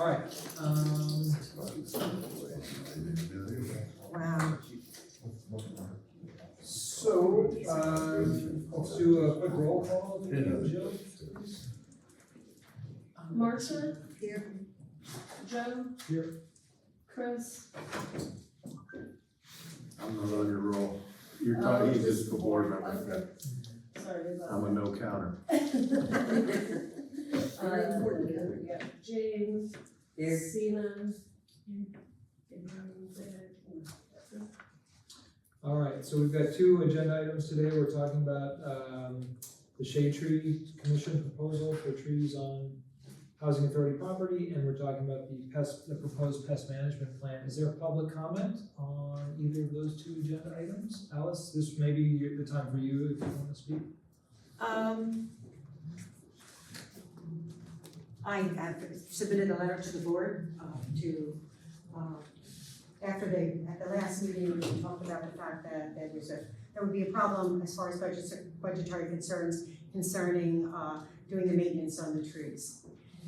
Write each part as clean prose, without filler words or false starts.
All right, Wow. so, let's do a quick roll call. Jill? Marcia, Here. Joe, Here. Chris, I'm not on your roll. You're talking just for board members. okay. Sorry about I'm a no counter. that. Yeah, James, Here. Sina. All right, so we've got two agenda items today. We're talking about, the Shade Tree Commission proposal for trees on Housing Authority property, and we're talking about the proposed pest management plan. Is there a public comment on either of those two agenda items? Alice, this may be the time for you if you want to speak. I have submitted a letter to the board, at the last meeting, we talked about the fact that there would be a problem as far as budgetary concerns concerning, doing the maintenance on the trees.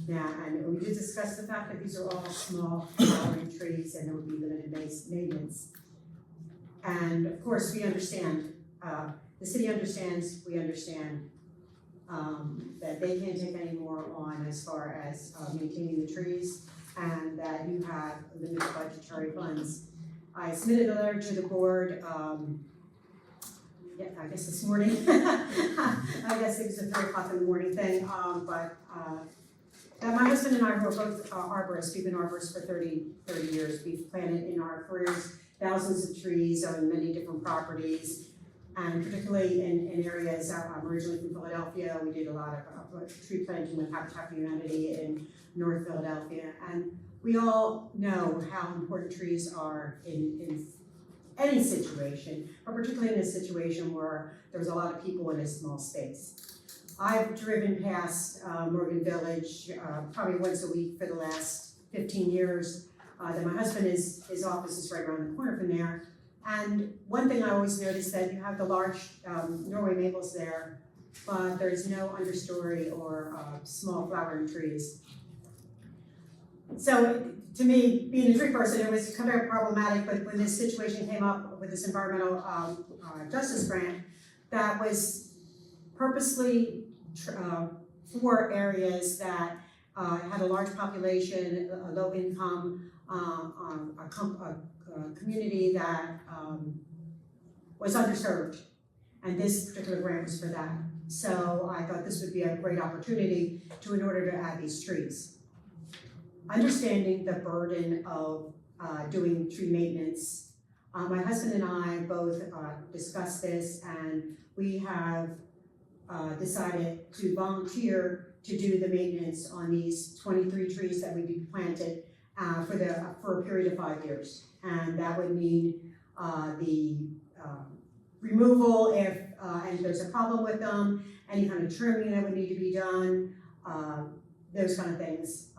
Now, and we did discuss the fact that these are all small flowering trees and there would be limited maintenance. And of course, we understand, the city understands, we understand, that they can't take any more on as far as maintaining the trees, and that you have limited budgetary funds. I submitted a letter to the board, I guess this morning. I guess it was a 3 o'clock in the morning thing, but my husband and I, who are both arborists, we've been arborists for 30 years. We've planted in our careers thousands of trees on many different properties, and particularly in areas, I'm originally from Philadelphia. We did a lot of tree planting with Habitat for Humanity in North Philadelphia, and we all know how important trees are in any situation, but particularly in a situation where there's a lot of people in a small space. I've driven past Morgan Village probably once a week for the last 15 years. Then my husband, his office is right around the corner from there. And one thing I always notice that you have the large Norway maples there, but there's no understory or small flowering trees. So to me, being a tree person, it was kind of problematic, but when this situation came up with this environmental justice grant, that was purposely for areas that had a large population, a low income, a community that was underserved, and this particular grant was for that. So I thought this would be a great opportunity in order to add these trees. Understanding the burden of doing tree maintenance, my husband and I both discussed this, and we have decided to volunteer to do the maintenance on these 23 trees that would be planted for a period of 5 years. And that would mean the removal if there's a problem with them, any kind of trimming that would need to be done, those kind of things.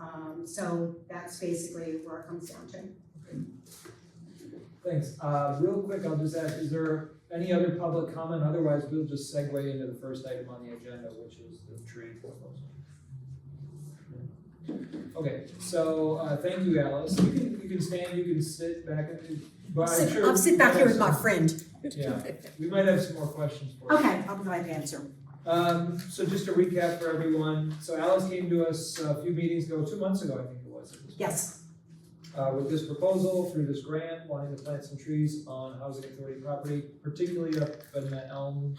So that's basically where it comes down to. Thanks. Real quick, I'll just ask, is there any other public comment? Otherwise, we'll just segue into the first item on the agenda, which is the tree proposal. Okay, so thank you, Alice. You can stand, you can sit back. But I'm sure I'll sit back here with my friend. Yeah, we might have some more questions for you. Okay, I'll be glad to answer. So just to recap for everyone, so Alice came to us a few meetings ago, 2 months ago, I think it was. Yes. With this proposal, through this grant, wanting to plant some trees on Housing Authority property, particularly up in the Elm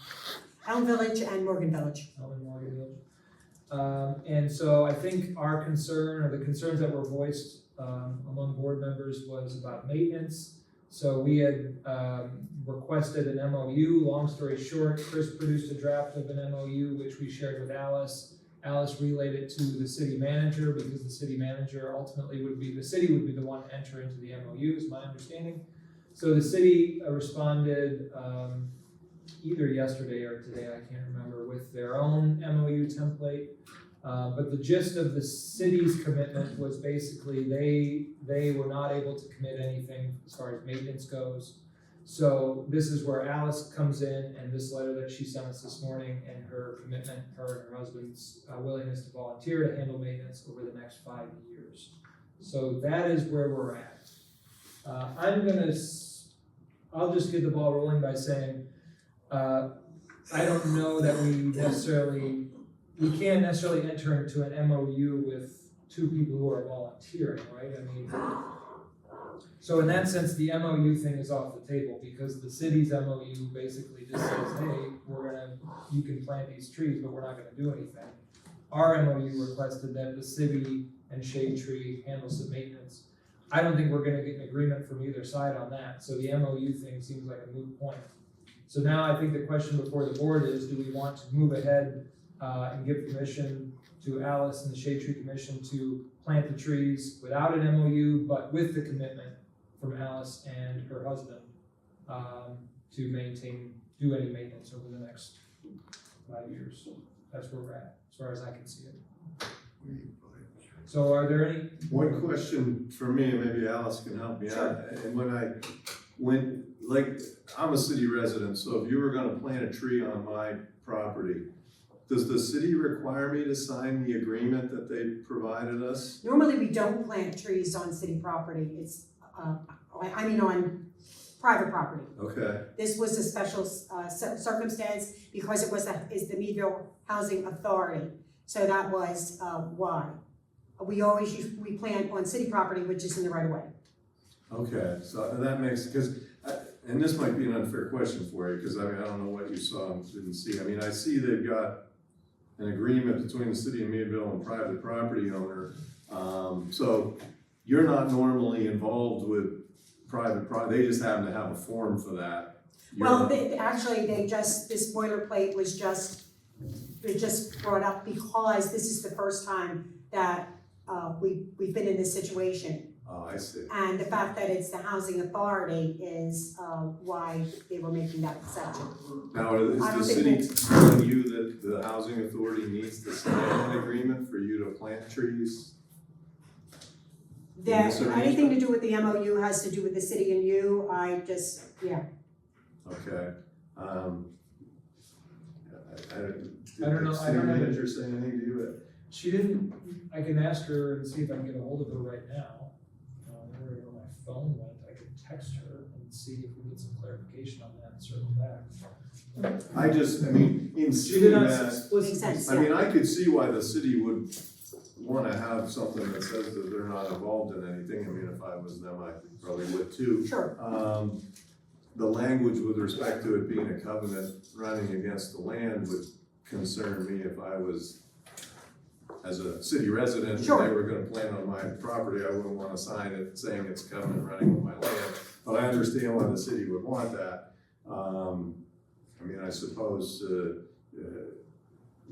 Village and Morgan Village. and Morgan Village. And so I think our concern, or the concerns that were voiced among board members, was about maintenance. So we had requested an MOU. Long story short, Chris produced a draft of an MOU, which we shared with Alice. Alice relayed it to the city manager, because the city manager ultimately the city would be the one to enter into the MOU, is my understanding. So the city responded either yesterday or today, I can't remember, with their own MOU template. But the gist of the city's commitment was basically they were not able to commit anything as far as maintenance goes. So this is where Alice comes in, and this letter that she sent us this morning, and her commitment, her and her husband's willingness to volunteer to handle maintenance over the next 5 years. So that is where we're at. I'll just get the ball rolling by saying, I don't know that we can't necessarily enter into an MOU with two people who are volunteering, right? I mean, so in that sense, the MOU thing is off the table because the city's MOU basically just says, hey, you can plant these trees, but we're not gonna do anything. Our MOU requested that the city and Shade Tree handle some maintenance. I don't think we're gonna get an agreement from either side on that, so the MOU thing seems like a moot point. So now I think the question before the board is, do we want to move ahead and give permission to Alice and the Shade Tree Commission to plant the trees without an MOU, but with the commitment from Alice and her husband to do any maintenance over the next 5 years? That's where we're at, as far as I can see it. So are there any? One question for me, and maybe Alice can help me out, and I'm a city resident, so if you were gonna plant a tree on my property, does the city require me to sign the agreement that they provided us? Normally, we don't plant trees on city property, it's, on private property. Okay, This was a special circumstance because is the Meadville Housing Authority, so that was why. We plant on city property, which is in the right of way. okay, so that makes, and this might be an unfair question for you, because I don't know what you saw and didn't see. I mean, I see they've got an agreement between the city of Meadville and private property owner. So you're not normally involved with they just happen to have a form for that. Well, this boilerplate was just brought up because this is the first time that we've been in this situation. Oh, I see. And the fact that it's the housing authority is why they were making that exception. Now, is I the don't city think telling you that the housing authority needs to sign an agreement for you to plant trees? Yes, sir. Anything to do with the MOU has to do with the city and you, Okay. I don't know, Did I don't the know. manager say anything to you? She didn't, I can ask her and see if I can get a hold of her right now. Where my phone went, I could text her and see if we get some clarification on that and circle back. In She seeing did not that, makes explicitly. sense. I could see why the city would wanna have something that says that they're not involved in anything. If I was them, I probably would too. Sure, The language with respect to it being a covenant running against the land would concern me if I was, as a city resident, and Sure. they were gonna plant on my property, I wouldn't wanna sign it saying it's covenant running on my land. But I understand why the city would want that. I suppose,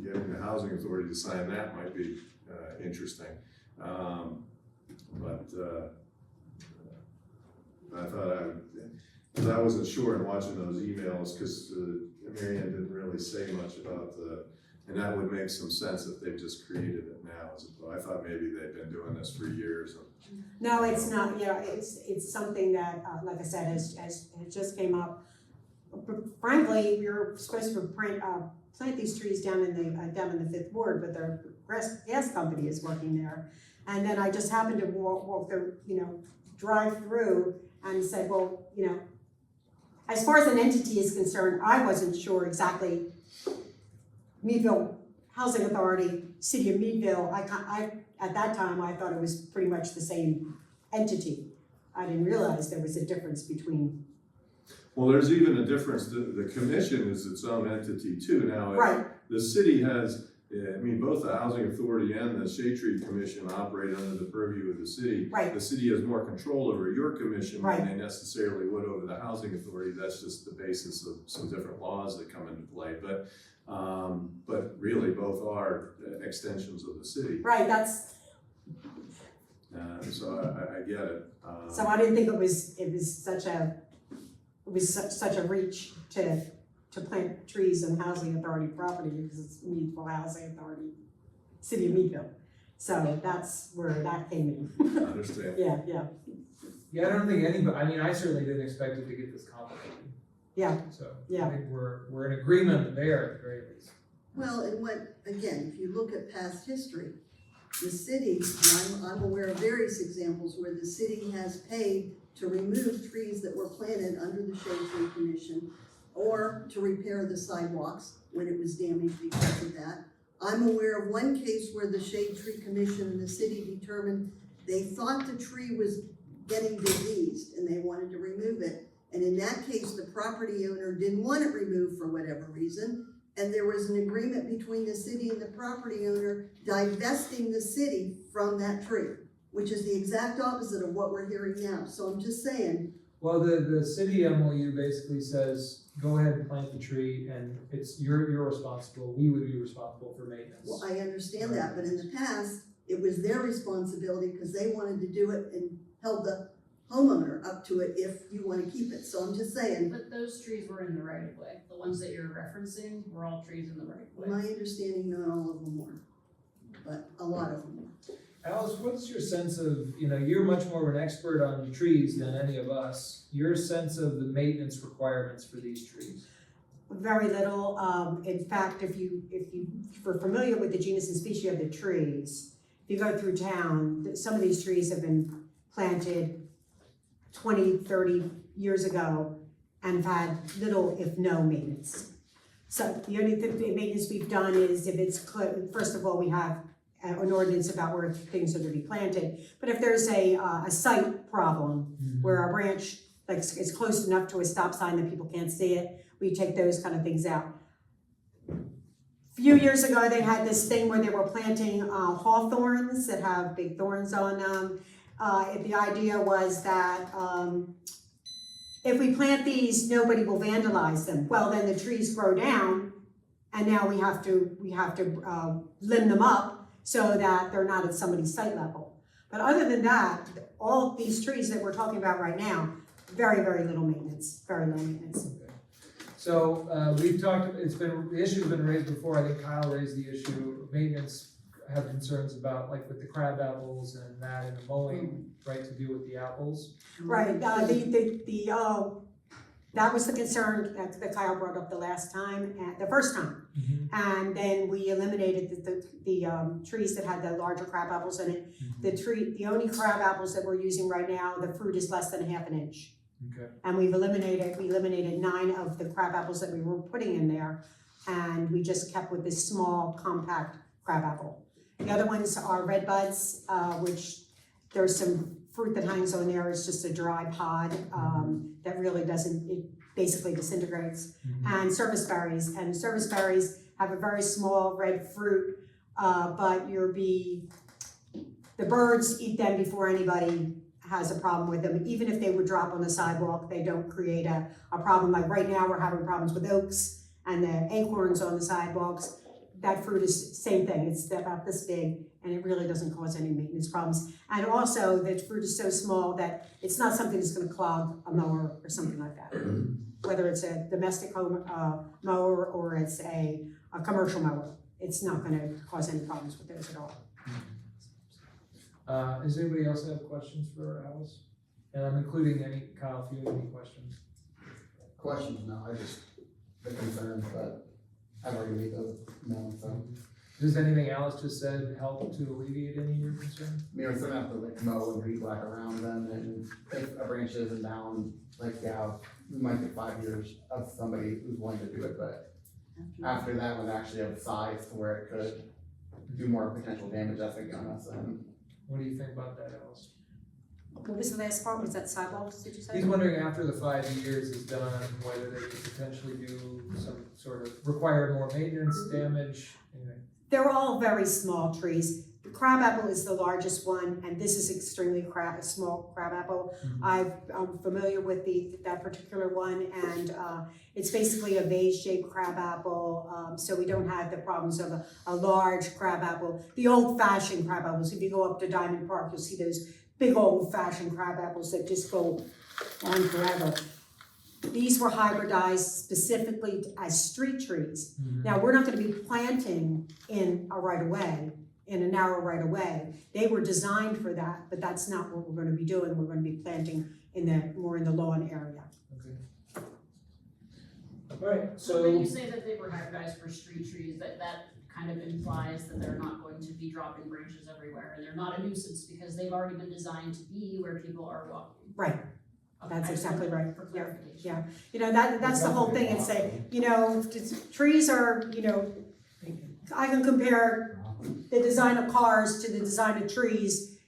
getting the housing authority to sign that might be, interesting. I thought because I wasn't sure in watching those emails, because Mary Ann didn't really say much about and that would make some sense if they've just created it now. I thought maybe they've been doing this for years. no, it's not, it's something that, like I said, has just came up. Frankly, we were supposed to plant these trees down in the Fifth Ward, but the gas company is working there. And then I just happened to drive through and said, well, as far as an entity is concerned, I wasn't sure exactly. Meadville Housing Authority, City of Meadville, at that time, I thought it was pretty much the same entity. I didn't realize there was a difference between. Well, there's even a difference. The commission is its own entity too. Now, Right. The city has, both the Housing Authority and the Shade Tree Commission operate under the purview of the city. Right. The city has more control over your commission Right. than they necessarily would over the Housing Authority. That's just the basis of some different laws that come into play. But really, both are extensions of the city. Right, So I get it. so I didn't think it was such a reach to plant trees on Housing Authority property because it's Meadville Housing Authority, City of Meadville. So that's where that came in. I understand. Yeah. Yeah, I don't think anybody, I certainly didn't expect it to get this complicated. Yeah. So Yeah. I think we're in agreement there at the very least. Well, and if you look at past history, the city, and I'm aware of various examples where the city has paid to remove trees that were planted under the Shade Tree Commission or to repair the sidewalks when it was damaged because of that. I'm aware of one case where the Shade Tree Commission and the city determined they thought the tree was getting diseased and they wanted to remove it. And in that case, the property owner didn't want it removed for whatever reason. And there was an agreement between the city and the property owner divesting the city from that tree, which is the exact opposite of what we're hearing now. So I'm just saying, Well, the city MOU basically says, go ahead and plant the tree and you're responsible, we would be responsible for maintenance. well, I understand that, but in the past, it was their responsibility because they wanted to do it and held the homeowner up to it if you want to keep it. So I'm just saying, But those trees were in the right of way. The ones that you're referencing were all trees in the right of way. my understanding, not all of them were, but a lot of them were. Alice, what's your sense of, you're much more of an expert on trees than any of us, your sense of the maintenance requirements for these trees? Very little. In fact, if you're familiar with the genus and species of the trees, if you go through town, some of these trees have been planted 20, 30 years ago and have had little, if no, maintenance. So the only maintenance we've done is if it's, first of all, we have an ordinance about where things are to be planted. But if there's a site problem where a branch is close enough to a stop sign that people can't see it, we take those kind of things out. A few years ago, they had this thing where they were planting hawthorns that have big thorns on them. The idea was that if we plant these, nobody will vandalize them. Well, then the trees grow down, and now we have to limb them up so that they're not at somebody's site level. But other than that, all these trees that we're talking about right now, very, very little maintenance, very low maintenance. Okay. So we've talked, the issue's been raised before, I think Kyle raised the issue of maintenance, have concerns about like with the crab apples and that and the mowing, right, to do with the apples. Right, that was the concern that Kyle brought up the first time. And then we eliminated the trees that had the larger crab apples in it. The only crab apples that we're using right now, the fruit is less than ½ an inch. Okay. And we eliminated 9 of the crab apples that we were putting in there. And we just kept with this small, compact crab apple. The other ones are red buds, which there's some fruit that hangs on there. It's just a dry pod that really it basically disintegrates. And service berries. And service berries have a very small red fruit, but the birds eat them before anybody has a problem with them. Even if they would drop on the sidewalk, they don't create a problem. Like right now, we're having problems with oaks and the acorns on the sidewalks. That fruit is same thing. It's about this big, and it really doesn't cause any maintenance problems. And also, the fruit is so small that it's not something that's going to clog a mower or something like that. Whether it's a domestic home mower or it's a commercial mower, it's not going to cause any problems with those at all. Does anybody else have questions for Alice? And I'm including Kyle, if you have any questions. Questions, no, I just, the concerns, but I've already made those known, so. Does anything Alice just said help to alleviate any of your concern? I mean, we're still gonna have to like mow and weed whack around them, and if a branch isn't down, like, yeah, we might get 5 years of somebody who's willing to do it, but after that, when they actually have the size to where it could do more potential damage, that's like on us, and What do you think about that, Alice? What was the last part? Was that sidewalks, did you say? He's wondering after the 5 years is done, whether they could potentially do some sort of require more maintenance, damage, anything. They're all very small trees. The crabapple is the largest one, and this is extremely small crabapple. I'm familiar with that particular one, and it's basically a vase-shaped crabapple, so we don't have the problems of a large crabapple. The old-fashioned crabapples, if you go up to Diamond Park, you'll see those big old-fashioned crabapples that just go on forever. These were hybridized specifically as street trees. Now, we're not going to be planting in a right-of-way, in a narrow right-of-way. They were designed for that, but that's not what we're going to be doing. We're going to be planting more in the lawn area. Okay. All right, So when so you say that they were hybridized for street trees, that kind of implies that they're not going to be dropping branches everywhere, and they're not a nuisance because they've already been designed to be where people are walking. Right. Okay, That's I just exactly wanted right. For Yeah, clarification. yeah. You know, that's the whole thing, it's a, you know, trees are, you know, I can compare the design of cars to the design of trees.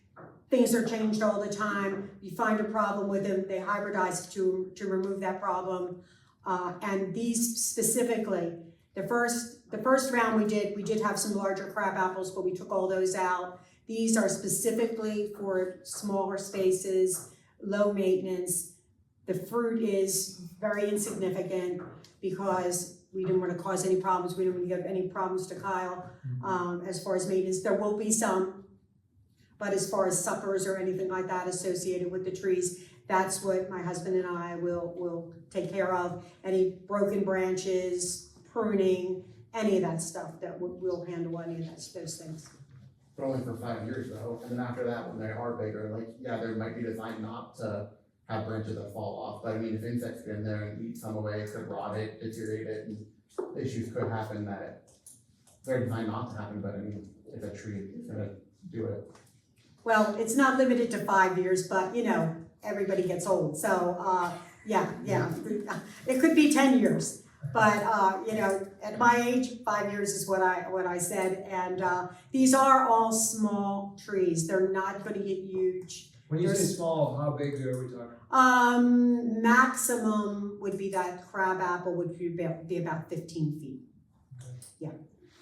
Things are changed all the time, you find a problem with them, they hybridize to remove that problem. And these specifically, the first round we did have some larger crab apples, but we took all those out. These are specifically for smaller spaces, low maintenance. The fruit is very insignificant because we didn't want to cause any problems, we didn't want to give any problems to Kyle. As far as maintenance, there will be some, but as far as suckers or anything like that associated with the trees, that's what my husband and I will take care of. Any broken branches, pruning, any of that stuff, that we'll handle any of those things. But only for 5 years though, and then after that, when they are bigger, like, yeah, there might be designed not to have branches that fall off, but I mean, if insects get in there and eat some away, it could rot it, deteriorate it, and issues could happen that they're designed not to happen, but I mean, if a tree is gonna do it. Well, it's not limited to 5 years, but you know, everybody gets old, so, yeah, it could be 10 years. But, you know, at my age, 5 years is what I said, and, these are all small trees, they're not gonna get huge. When you say small, how big are we talking? Maximum would be that crab apple would be about 15 feet.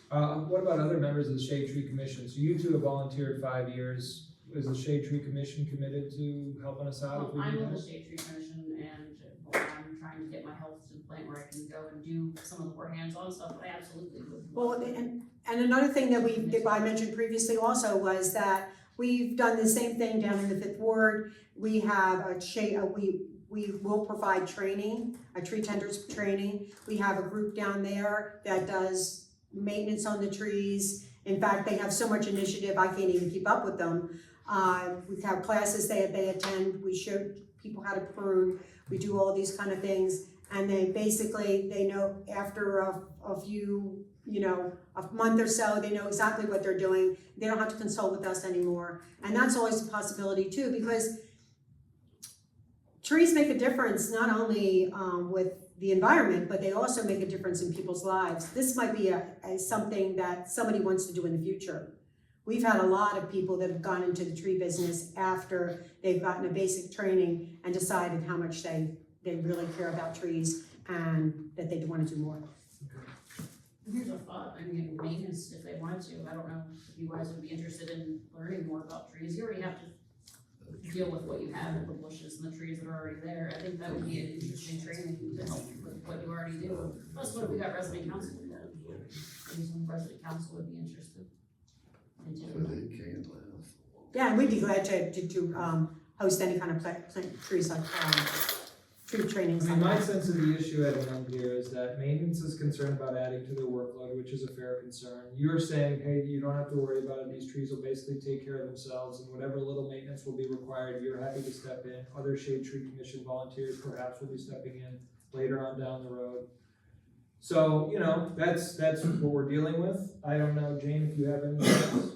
What about other members of the Shade Tree Commission? So you two have volunteered 5 years. Is the Shade Tree Commission committed to helping us out if we I'm need with the help? Shade Tree Commission, and I'm trying to get my health to the point where I can go and do some of the more hands-on stuff, I absolutely would. Well, and another thing that I mentioned previously also was that we've done the same thing down in the Fifth Ward. We have we will provide training, a tree tenders training. We have a group down there that does maintenance on the trees. In fact, they have so much initiative, I can't even keep up with them. We have classes they attend, we show people how to prune, we do all these kind of things. And they know after a few, you know, a month or so, they know exactly what they're doing. They don't have to consult with us anymore. And that's always a possibility too, because trees make a difference not only with the environment, but they also make a difference in people's lives. This might be something that somebody wants to do in the future. We've had a lot of people that have gone into the tree business after they've gotten a basic training and decided how much they really care about trees and that they want to do more. Here's a thought, I mean, maintenance, if they wanted to, I don't know if you guys would be interested in learning more about trees, you already have to deal with what you have with the bushes and the trees that are already there. I think that would be an interesting training to help with what you already do. Plus, what if we got resident council involved? Maybe some resident council would be interested in doing that. Yeah, and we'd be glad to host any kind of plant trees like tree trainings. I mean, my sense of the issue at an end here is that maintenance is concerned about adding to their workload, which is a fair concern. You're saying, hey, you don't have to worry about it, these trees will basically take care of themselves, and whatever little maintenance will be required, you're happy to step in. Other Shade Tree Commission volunteers perhaps will be stepping in later on down the road. So, you know, that's what we're dealing with. I don't know, Jane, if you have any thoughts?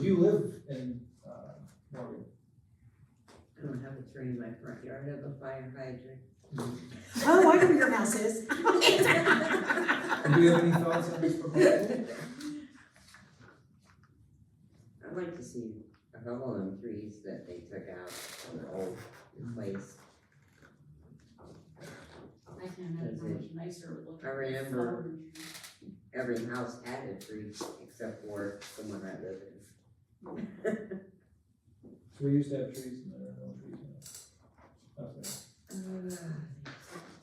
You live in, Morgan. I don't have a tree in my front yard, I have a fire hydrant. Oh, I know where your house is. Do you have any thoughts on this proposal? I'd like to see a couple of them trees that they took out from the old place. I can't imagine how much nicer it would look. I remember- Flower and trees. Every house had a tree except for the one I live in. So we used to have trees and there are no trees now. Okay.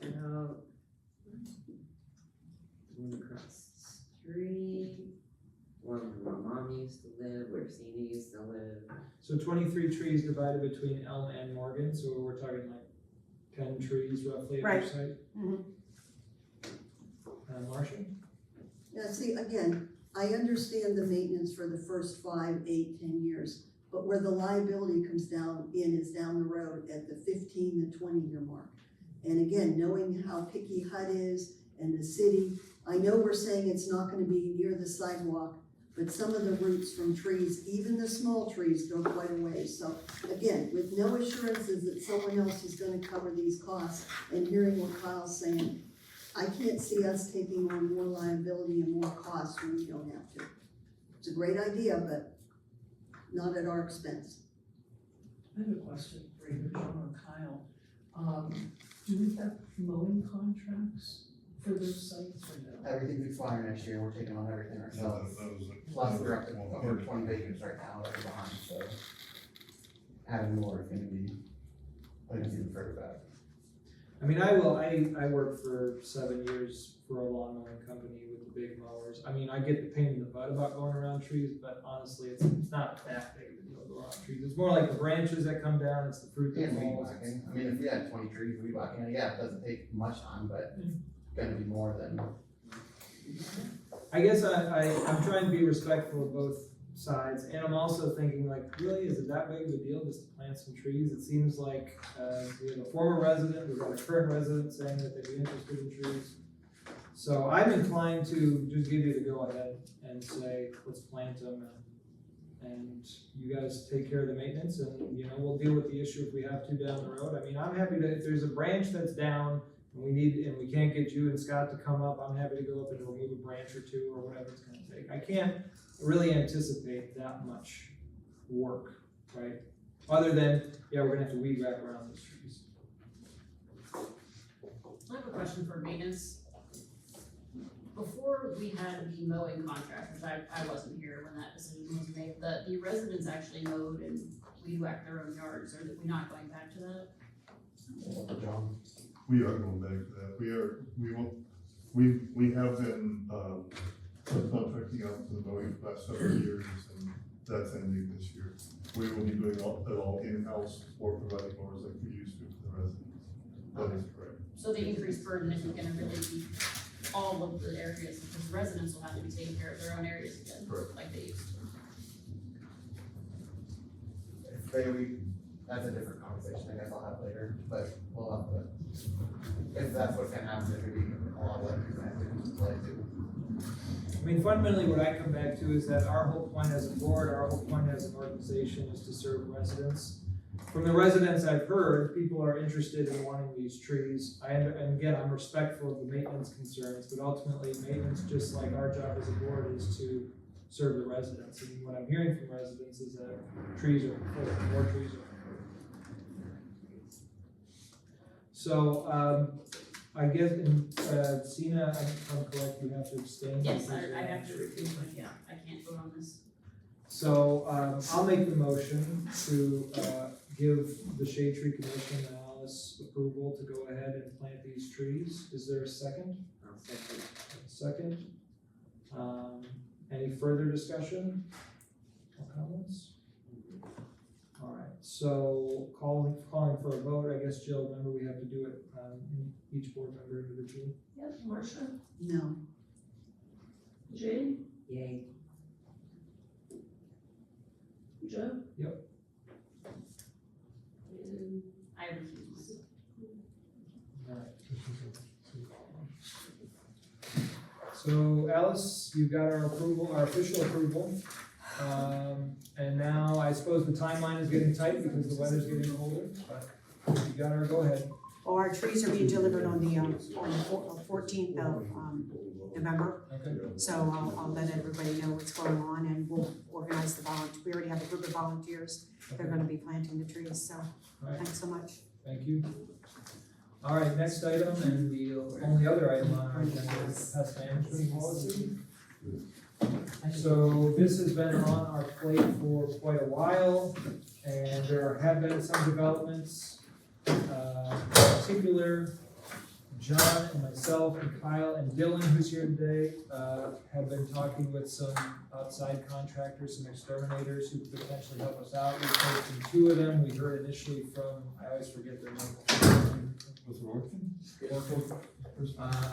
You know, one across the street, one where my mom used to live, where Cena used to live. So 23 trees divided between Elm and Morgan, so we're talking like 10 trees roughly at Right. each site. Mhm. Marcia? Yeah, see, again, I understand the maintenance for the first 5, 8, 10 years, but where the liability comes down is down the road at the 15 to 20 year mark. And again, knowing how picky HUD is and the city, I know we're saying it's not gonna be near the sidewalk, but some of the roots from trees, even the small trees, go quite a ways. So again, with no assurances that someone else is gonna cover these costs, and hearing what Kyle's saying, I can't see us taking on more liability and more costs when we don't have to. It's a great idea, but not at our expense. I have a question for either John or Kyle. Do we have mowing contracts for those sites or no? Everything's expiring next year, we're taking on everything ourselves. Plus, we're up to over 20 vacants right now that are behind, so adding more is gonna be, even further back. I mean, I worked for 7 years for a lawn mowing company with the big mowers. I mean, I get the pain in the butt about going around trees, but honestly, it's not that big of a deal to go around trees. It's more like the branches that come down, it's the fruit that And weed falls. whacking, I mean, if we had 20 trees, weed whacking, yeah, it doesn't take much time, but it's gonna be more than. I guess I'm trying to be respectful of both sides, and I'm also thinking like, really, is it that big of a deal just to plant some trees? It seems like, we have a former resident, we've got a current resident saying that they'd be interested in trees. So I'm inclined to just give you the go-ahead and say, let's plant them, and you guys take care of the maintenance, and, you know, we'll deal with the issue if we have to down the road. I mean, I'm happy to, if there's a branch that's down, and we can't get you and Scott to come up, I'm happy to go up and remove a branch or two, or whatever it's gonna take. I can't really anticipate that much work, right? Other than, yeah, we're gonna have to weed whack around those trees. I have a question for maintenance. Before we had the mowing contract, which I wasn't here when that decision was made, the residents actually mowed and weed whacked their own yards, are we not going back to that? John? We are going back to that. We have been, subcontracting out to the mowing for the last several years, and that's ending this year. We will be doing it all in-house or providing mowers like we used to for the residents. That is correct. So the increased burden isn't gonna really be all of the areas, because residents will have to be taking care of their own areas again, Correct. like they used to. That's a different conversation, I guess I'll have later, but we'll have to, if that's what's gonna happen, there's gonna be a lot of like to. I mean, fundamentally, what I come back to is that our whole point as a board, our whole point as an organization is to serve residents. From the residents I've heard, people are interested in wanting these trees. And again, I'm respectful of the maintenance concerns, but ultimately, maintenance, just like our job as a board, is to serve the residents. And what I'm hearing from residents is that trees are important, more trees are important. So, I guess, Sina, I'm correct, you have to abstain. Yes, I have to refuse, but yeah, I can't vote on this. So, I'll make the motion to, give the Shade Tree Commission and Alice approval to go ahead and plant these trees. Is there a second? I'll second. Second. Any further discussion or comments? All right, so calling for a vote, I guess, Jill, remember we have to do it, each board member individually. Yep, Marcia, No. Jane, Yay. Joe? Yep. And I refuse. All right. So Alice, you got our approval, our official approval. And now I suppose the timeline is getting tight because the weather's getting colder, but you got our go-ahead. Well, our trees are being delivered on the 14th of November. Okay. So I'll let everybody know what's going on, and we'll organize the volunteers. We already have a group of volunteers. They're gonna be planting the trees, so All right, thanks so much. thank you. All right, next item, and the only other item on our agenda is the pest management policy. So this has been on our plate for quite a while, and there have been some developments. In particular, John and myself and Kyle and Dylan, who's here today, have been talking with some outside contractors, some exterminators who could potentially help us out. We've heard from two of them. We heard initially from, I always forget their name. Was it working?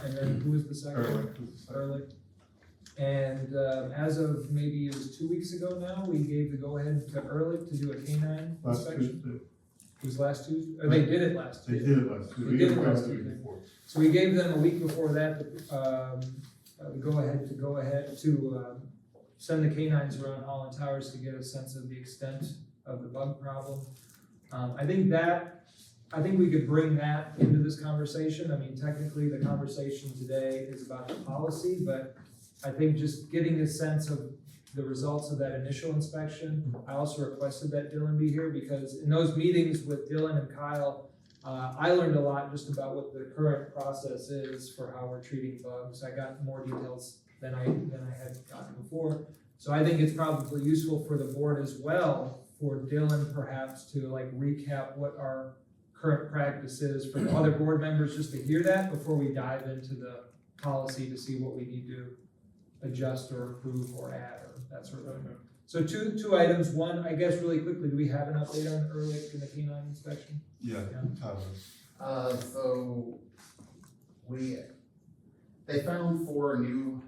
And then who was the second? Early. And as of maybe it was 2 weeks ago now, we gave the go-ahead to Ehrlich to do a canine Last inspection. Tuesday. It was last Tuesday, or they did it last They Tuesday. did it last Tuesday. They did it We last did it Tuesday. before. So we gave them a week before that go ahead to send the canines around Holland Towers to get a sense of the extent of the bug problem. I think we could bring that into this conversation. I mean, technically, the conversation today is about the policy, but I think just getting a sense of the results of that initial inspection. I also requested that Dylan be here because in those meetings with Dylan and Kyle, I learned a lot just about what the current process is for how we're treating bugs. I got more details than I had gotten before. So I think it's probably useful for the board as well, for Dylan perhaps to like recap what our current practice is for the other board members, just to hear that before we dive into the policy to see what we need to adjust or improve or add or that sort of thing. So two items. One, I guess really quickly, do we have an update on Ehrlich and the canine inspection? Yeah, Tyler. So they found 4 new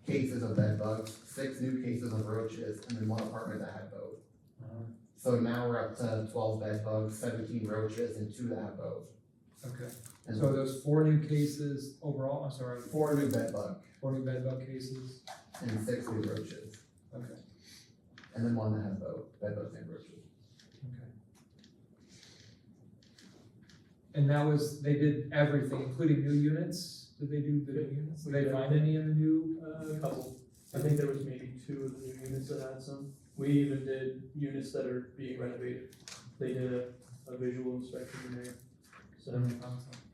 cases of bed bugs, 6 new cases of roaches, and then 1 apartment that had both. So now we're up to 12 bed bugs, 17 roaches, and 2 that have both. Okay. And So those 4 new cases overall, I'm sorry, 4 new bed bug 4 new bed bug cases? and 6 new roaches, Okay, and then 1 that had both bed bugs and roaches. okay. And that was, they did everything, including new units? Did they do the new units? Did they find any in the new? A couple. I think there was maybe 2 of the new units that had some. We even did units that are being renovated. They did a visual inspection in there. So,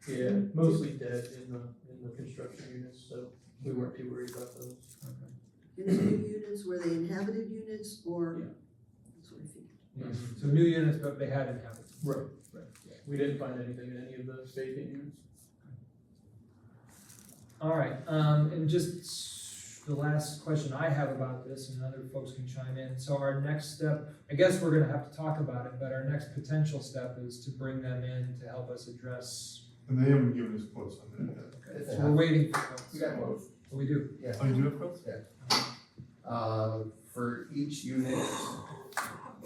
yeah, mostly dead in the construction units, so we weren't too worried about those. And the new units, were they inhabited units or? Yeah. That's what I figured. Yeah. So new units, but they had inhabitants. Right. We didn't find anything in any of the vacant units. All right, and just the last question I have about this, and other folks can chime in. So our next step, I guess we're gonna have to talk about it, but our next potential step is to bring them in to help us address. And they haven't given us quotes on that yet. Okay, so we're waiting for quotes. We got both. We do. Oh, you do have quotes? For each unit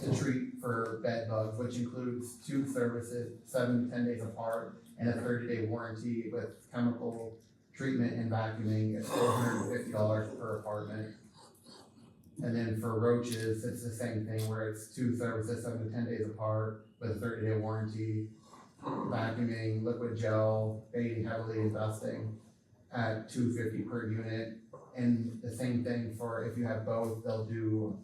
to treat for bed bugs, which includes 2 services, 7 to 10 days apart, and a 30-day warranty with chemical treatment and vacuuming, it's $450 per apartment. And then for roaches, it's the same thing where it's 2 services, 7 to 10 days apart, with a 30-day warranty, vacuuming, liquid gel, baiting heavily and dusting at $250 per unit. And the same thing for if you have both, they'll do,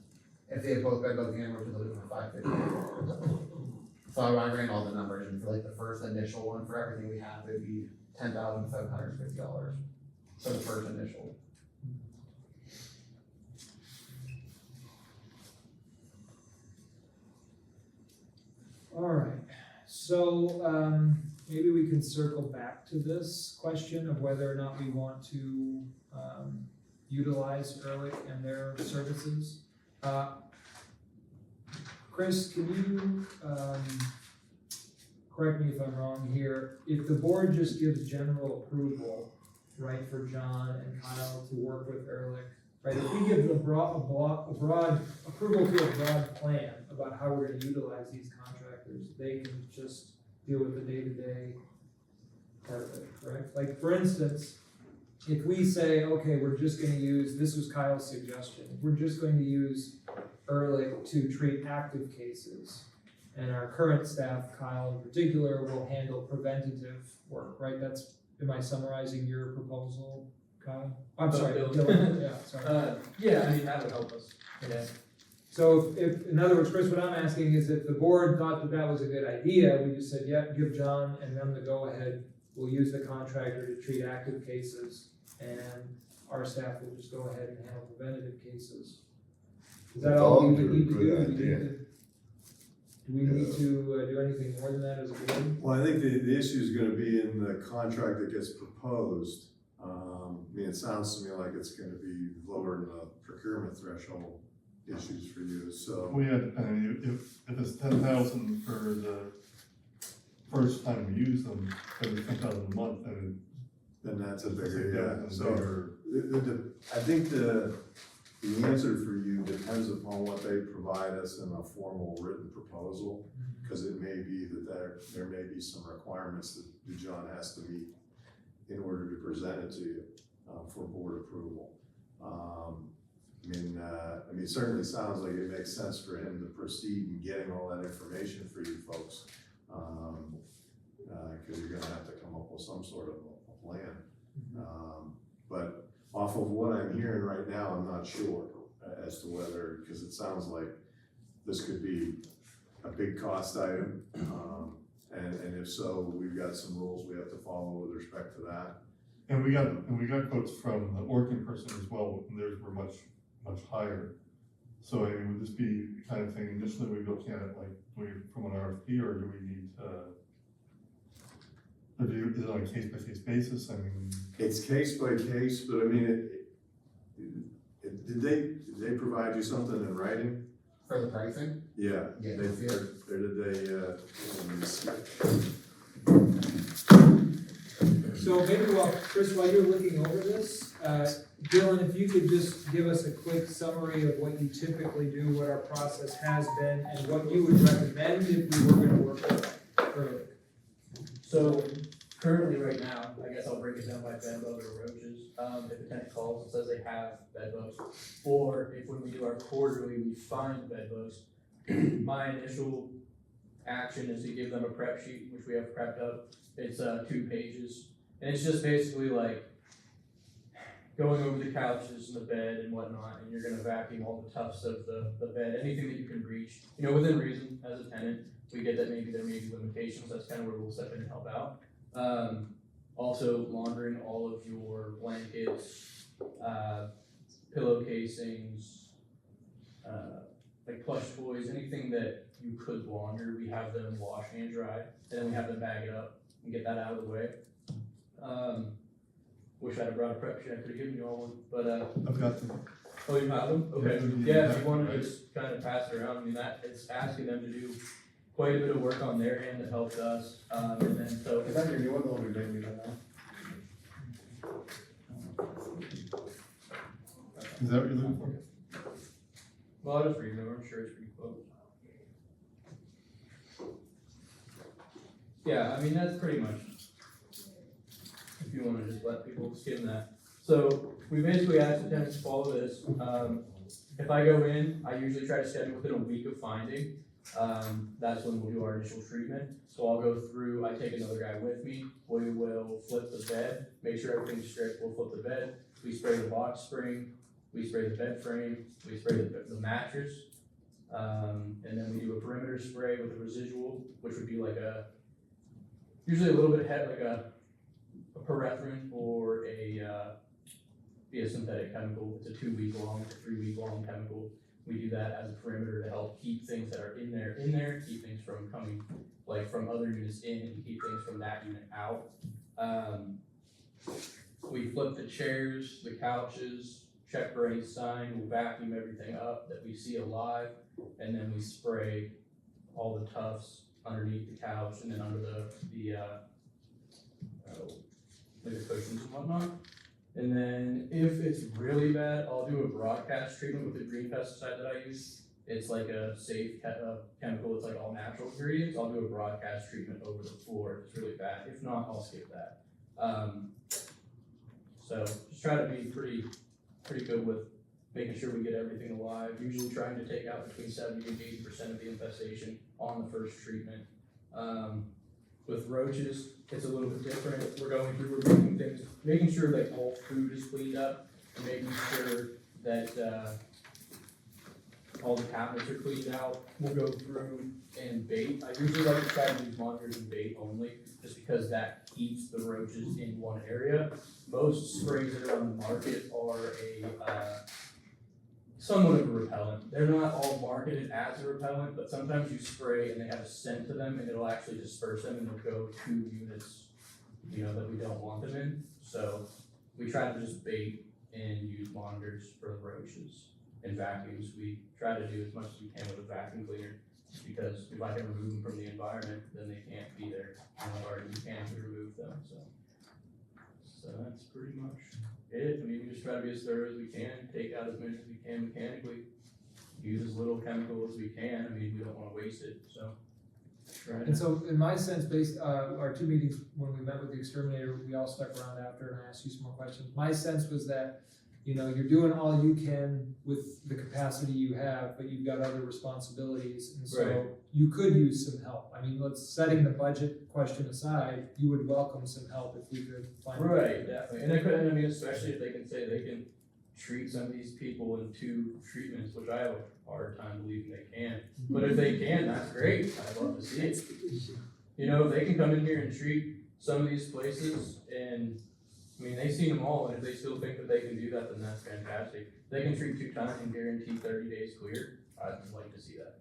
if they have both bed bugs and roaches, they'll do it for $550. So I ran all the numbers, and for like the first initial one, for everything we have, it'd be $10,750 for the first initial. All right, so, maybe we can circle back to this question of whether or not we want to, utilize Ehrlich and their services. Chris, can you, correct me if I'm wrong here, if the board just gives general approval, right, for John and Kyle to work with Ehrlich, right, if we give a broad approval to a broad plan about how we're gonna utilize these contractors, they can just deal with the day-to-day part of it, correct? Like, for instance, if we say, okay, we're just gonna use, this was Kyle's suggestion, we're just going to use Ehrlich to treat active cases. And our current staff, Kyle in particular, will handle preventative work, right? That's, am I summarizing your proposal, Kyle? I'm sorry, Dylan. Dylan, yeah, sorry. Yeah, I mean, that would help us. Yeah. So if, in other words, Chris, what I'm asking is if the board thought that that was a good idea, we just said, yeah, give John and them the go-ahead, we'll use the contractor to treat active cases, and our staff will just go ahead and handle preventative cases. Is that all we would need to do? Do we need to do anything more than that as a board? Well, I think the issue is gonna be in the contract that gets proposed. I mean, it sounds to me like it's gonna be lower than the procurement threshold issues for you, so. Well, yeah, depending, if it's 10,000 for the first time we use them, then it's 10,000 a month, then Then that's a it's bigger, yeah, a so. bigger. I think the answer for you depends upon what they provide us in a formal written proposal, because it may be that there may be some requirements that John has to meet in order to present it to you. for board approval. It certainly sounds like it makes sense for him to proceed in getting all that information for you folks. Cause you're gonna have to come up with some sort of a plan. But off of what I'm hearing right now, I'm not sure as to whether, because it sounds like this could be a big cost item. And if so, we've got some rules we have to follow with respect to that. And we got quotes from the Orkin person as well, and theirs were much higher. So I mean, would this be the kind of thing initially we look at it like, do we, from an RFP, or do we need is it on a case by case basis? I mean. It's case by case, but I mean, did they provide you something in writing? For the pricing? Yeah. Yeah. Or did they, let me see. So maybe Chris, while you're looking over this, Dylan, if you could just give us a quick summary of what you typically do, what our process has been, and what you would recommend if we were gonna work with early. So currently, right now, I guess I'll break it down by bed bug or roaches. If a tenant calls and says they have bed bugs, or if when we do our quarterly, we find bed bugs, my initial action is to give them a prep sheet, which we have prepped up. It's 2 pages, and it's just basically like going over the couches and the bed and whatnot, and you're gonna vacuum all the tufts of the bed, anything that you can reach, within reason as a tenant. We get that maybe there may be limitations, that's kind of where we'll step in and help out. Also laundering all of your blankets, pillow casings, like plush toys, anything that you could launder, we have them wash and dry, and then we have them bag it up and get that out of the way. Wish I'd have brought a prep sheet, I could've given you all one, but I've got them. oh, you have them? Okay. Yeah. Yeah, if you wanna just kind of pass it around, I mean, it's asking them to do quite a bit of work on their end that helps us, and then so. Is that your new one, the one we didn't do that now? Is that what you're looking for? Well, I'll just read it, I'm sure it's pretty close. Yeah, I mean, that's pretty much, if you wanna just let people skim that. So, we basically ask the tenants to follow this. If I go in, I usually try to schedule within a week of finding. That's when we'll do our initial treatment. So I'll go through, I take another guy with me, we will flip the bed, make sure everything's stripped, we'll flip the bed, we spray the box spring, we spray the bed frame, we spray the mattress, and then we do a perimeter spray with a residual, which would be like usually a little bit like a pyrethrin or be a synthetic chemical. It's a 2-week-long, 3-week-long chemical. We do that as a perimeter to help keep things that are in there, keep things from coming, like from other units in, and keep things from that unit out. We flip the chairs, the couches, check for any sign, we'll vacuum everything up that we see alive, and then we spray all the tufts underneath the couch and then under the cushions and whatnot. And then if it's really bad, I'll do a broadcast treatment with the green pesticide that I use. It's like a safe chemical, it's like all natural ingredients. I'll do a broadcast treatment over the floor if it's really bad. If not, I'll skip that. So just try to be pretty good with making sure we get everything alive. Usually trying to take out between 70 and 80% of the infestation on the first treatment. With roaches, it's a little bit different. We're going through, we're making things, making sure that all food is cleaned up, and making sure that all the cabinets are cleaned out. We'll go through and bait. I usually like to try to use monitors and bait only, just because that keeps the roaches in one area. Most sprays that are on the market are somewhat of a repellent. They're not all marketed as a repellent, but sometimes you spray and they have a scent to them and it'll actually disperse them and they'll go to units, that we don't want them in. So we try to just bait and use monitors for the roaches and vacuums. We try to do as much as we can with a vacuum cleaner, because if I can remove them from the environment, then they can't be there, or you can't remove them, so that's pretty much it. I mean, we just try to be as thorough as we can, take out as many as we can mechanically, use as little chemical as we can. I mean, we don't wanna waste it, so Right. And so in my sense, our two meetings, when we met with the exterminator, we all stuck around after and I asked you some more questions. My sense was that, you're doing all you can with the capacity you have, but you've got other responsibilities. And so Right. you could use some help. I mean, setting the budget question aside, you would welcome some help if we could find. Right, definitely, and I mean, especially if they can say they can treat some of these people in 2 treatments, which I have a hard time believing they can. But if they can, that's great, I'd love to see it. If they can come in here and treat some of these places, and, I mean, they've seen them all, and if they still think that they can do that, then that's fantastic. If they can treat 2 times and guarantee 30 days clear, I'd like to see that.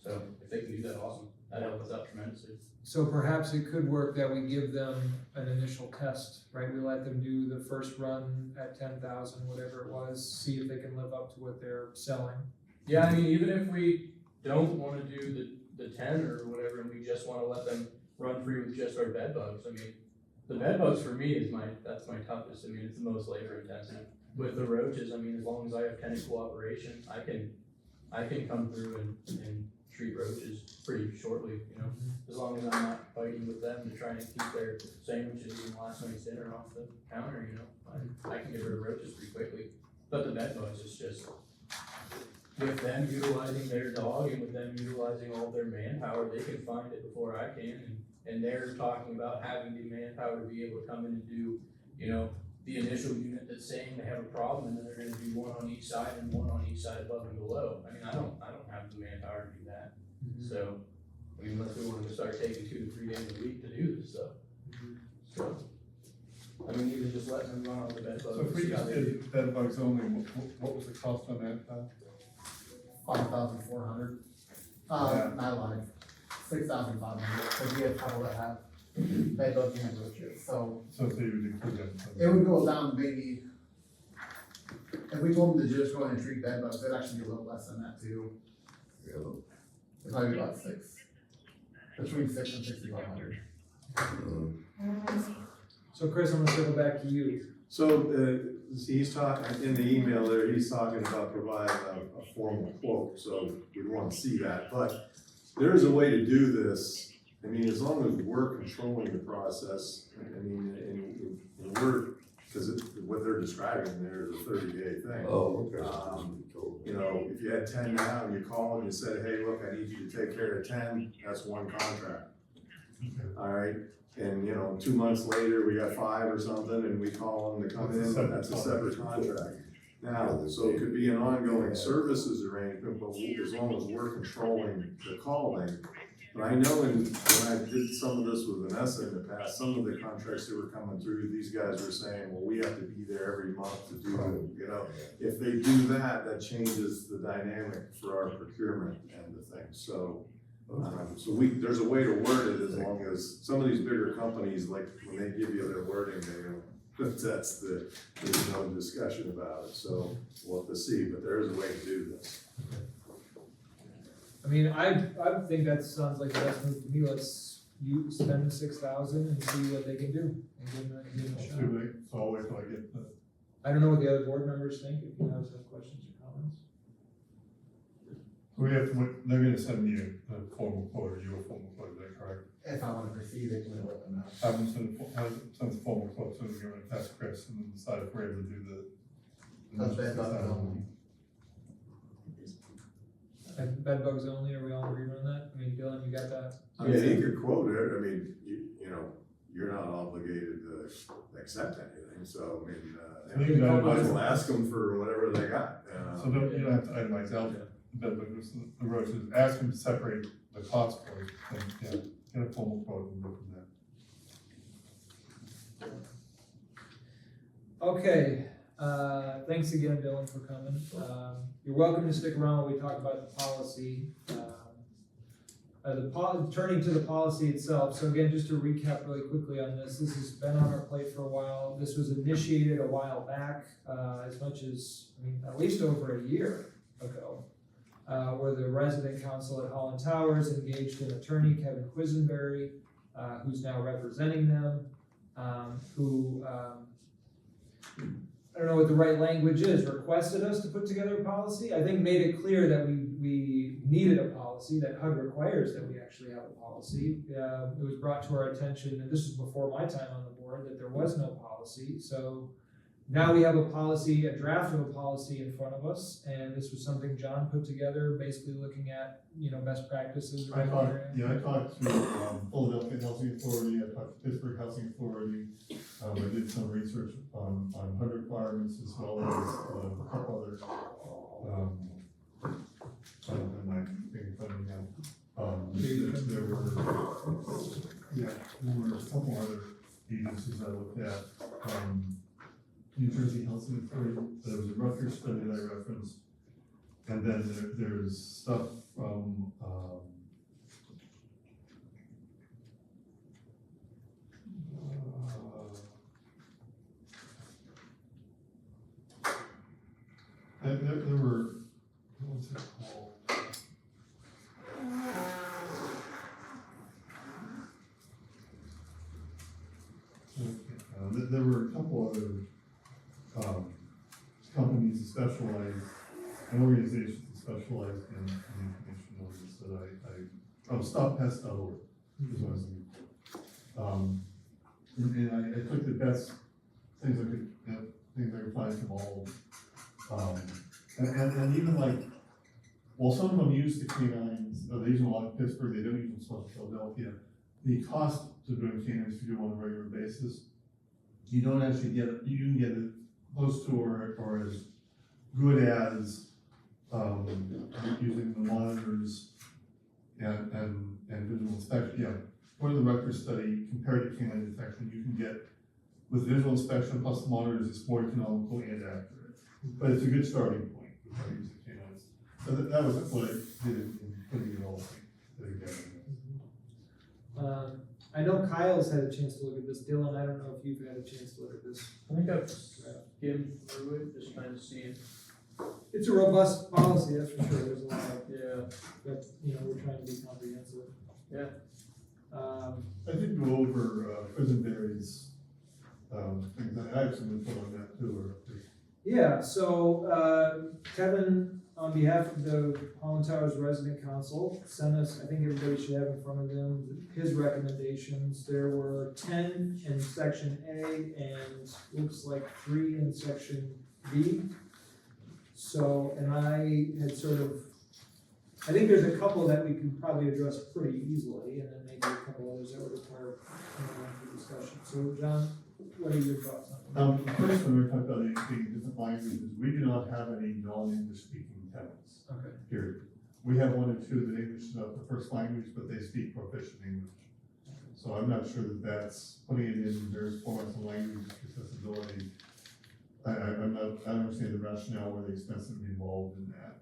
So, if they can do that, awesome, that helps us out tremendously. So perhaps it could work that we give them an initial test, right? We let them do the first run at 10,000, whatever it was, see if they can live up to what they're selling. Yeah, I mean, even if we don't wanna do the 10 or whatever, and we just wanna let them run free with just our bed bugs, I mean, the bed bugs for me that's my toughest, I mean, it's the most labor intensive. With the roaches, I mean, as long as I have tenant cooperation, I can come through and treat roaches pretty shortly, as long as I'm not fighting with them to try and keep their sandwiches and last night's dinner off the counter, I can get rid of roaches pretty quickly. But the bed bugs is just, with them utilizing their dog and with them utilizing all their manpower, they can find it before I can, and they're talking about having the manpower to be able to come in and do, the initial unit that's saying they have a problem, and then they're gonna do one on each side and one on each side above and below. I mean, I don't have the manpower to do that. So, I mean, unless we wanted to start taking 2 to 3 days a week to do this stuff. So, I mean, even just letting them run on the bed bugs. So if we see how just they do. did bed bugs only, what was the cost on that? 5,400. Yeah. Not lying, 6,500, because we have people that have bed bugs and roaches, so So you would include them. it would go down maybe, if we told them to just go ahead and treat bed bugs, it'd actually be a little less than that too. It'd probably be about between 6 and 6,500. So Chris, I'm gonna circle back to you. So, he's talking, in the email there, he's talking about providing a formal quote, so we want to see that, but there is a way to do this. I mean, as long as we're controlling the process, I mean, and we're, because what they're describing there is a 30-day thing. Oh, okay. If you had 10 now and you called and you said, hey, look, I need you to take care of 10, that's one contract. All right, and 2 months later, we got 5 or something, and we call them to come in, but that's a separate contract. Now, so it could be an ongoing services arrangement, but as long as we're controlling the calling. But I know when I did some of this with Vanessa in the past, some of the contracts that were coming through, these guys were saying, well, we have to be there every month to do it, If they do that, that changes the dynamic for our procurement end of things, so. There's a way to word it as long as, some of these bigger companies, like, when they give you their wording, there's no discussion about it, so we'll have to see, but there is a way to do this. I mean, I think that sounds like the best move to me. You spend the 6,000 and see what they can do and give them a shot. So I'll wait till I get the. I don't know what the other board members think, if you guys have questions or comments. We have to, they're gonna send me a formal quote, or you a formal quote, is that correct? If I wanna proceed, they can let them know. Have them send a formal quote, so we're gonna test Chris and then decide if we're able to do the. That's bed bugs only. And bed bugs only, are we all agreed on that? I mean, Dylan, you got that? I mean, he could quote it, I mean, you're not obligated to accept anything, so, I mean, might as well ask them for whatever they got. So you don't have to itemize out the bed bugs, the roaches, ask them to separate the cost for it, and, get a formal quote and go from there. Okay, thanks again, Dylan, for coming. You're welcome to stick around while we talk about the policy. Turning to the policy itself, so again, just to recap really quickly on this has been on our plate for a while. This was initiated a while back, as much as, at least over a year ago, where the resident council at Holland Towers engaged an attorney, Kevin Quisenberry, who's now representing them, who I don't know what the right language is, requested us to put together a policy. I think made it clear that we needed a policy, that HUD requires that we actually have a policy. It was brought to our attention, and this was before my time on the board, that there was no policy. So now we have a policy, a draft of a policy in front of us, and this was something John put together, basically looking at, best practices. I talked to Philadelphia Housing Authority, I talked to Pittsburgh Housing Authority. I did some research on HUD requirements as well as a couple other, and I think funding now. There were a couple other agencies I looked at. New Jersey Housing Authority, there was a Rutgers study that I referenced. And then there's stuff from, there were, what was it called? There were a couple other companies that specialize, and organizations that specialize in information notice that StopPest.org is what I was looking for. And I took the best things I could find from all of them. And even like, well, some of them use the canines, they use them a lot in Pittsburgh, they don't use them so much in Philadelphia. The cost of doing canines to do on a regular basis, you don't actually get it, you can get it close to or as good as using the monitors and visual inspection. Yeah, one of the Rutgers study compared to canine detection, you can get with visual inspection plus the monitors, it's more economical and accurate. But it's a good starting point before you use the canines. So that was what I did in putting it all together. I know Kyle's had a chance to look at this. Dylan, I don't know if you've had a chance to look at this. I think I've skimmed through it, just trying to see it. It's a robust policy, that's for sure. There's a lot of, Yeah. but, we're trying to be comprehensive. Yeah. I did go over Prison Berry's things, I have some info on that too, Yeah, so, Kevin, on behalf of the Holland Towers Resident Council, sent us, I think everybody should have in front of them, his recommendations. There were 10 in section A and looks like 3 in section B. So, and I had I think there's a couple that we could probably address pretty easily, and then maybe a couple others that would require discussion. So, John, what are your thoughts on that? First, when we talked about the different languages, we do not have any non-English speaking tenants. Okay. Period. We have 1 or 2 that English is not the first language, but they speak proficient English. So I'm not sure that that's putting it in various formats of language accessibility. I don't understand the rationale or the expense that would be involved in that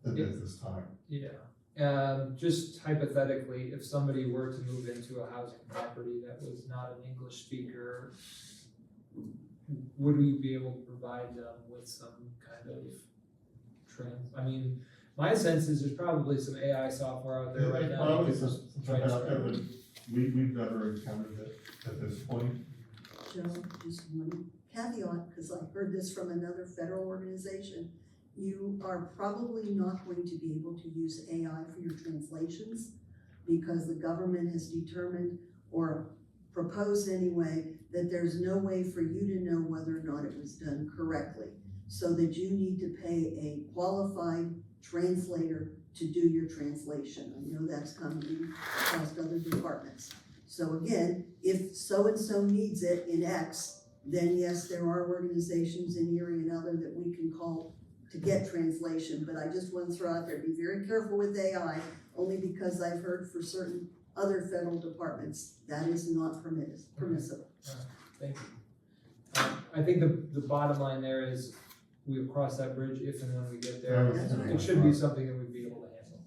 at this time. Yeah. Just hypothetically, if somebody were to move into a housing property that was not an English speaker, would we be able to provide them with some kind of I mean, my sense is there's probably some AI software out there right now. Probably that could just something out there, but we've never encountered it at this point. Joe, just one caveat, because I heard this from another federal organization. You are probably not going to be able to use AI for your translations because the government has determined or proposed anyway that there's no way for you to know whether or not it was done correctly. So that you need to pay a qualified translator to do your translation. I know that's commonly across other departments. So again, if so-and-so needs it in X, then yes, there are organizations in Erie and other that we can call to get translation. But I just want to throw out there, be very careful with AI, only because I've heard for certain other federal departments, that is not permissible. Thank you. I think the bottom line there is we'll cross that bridge if and when we get there. It should be something that we'd be able to handle.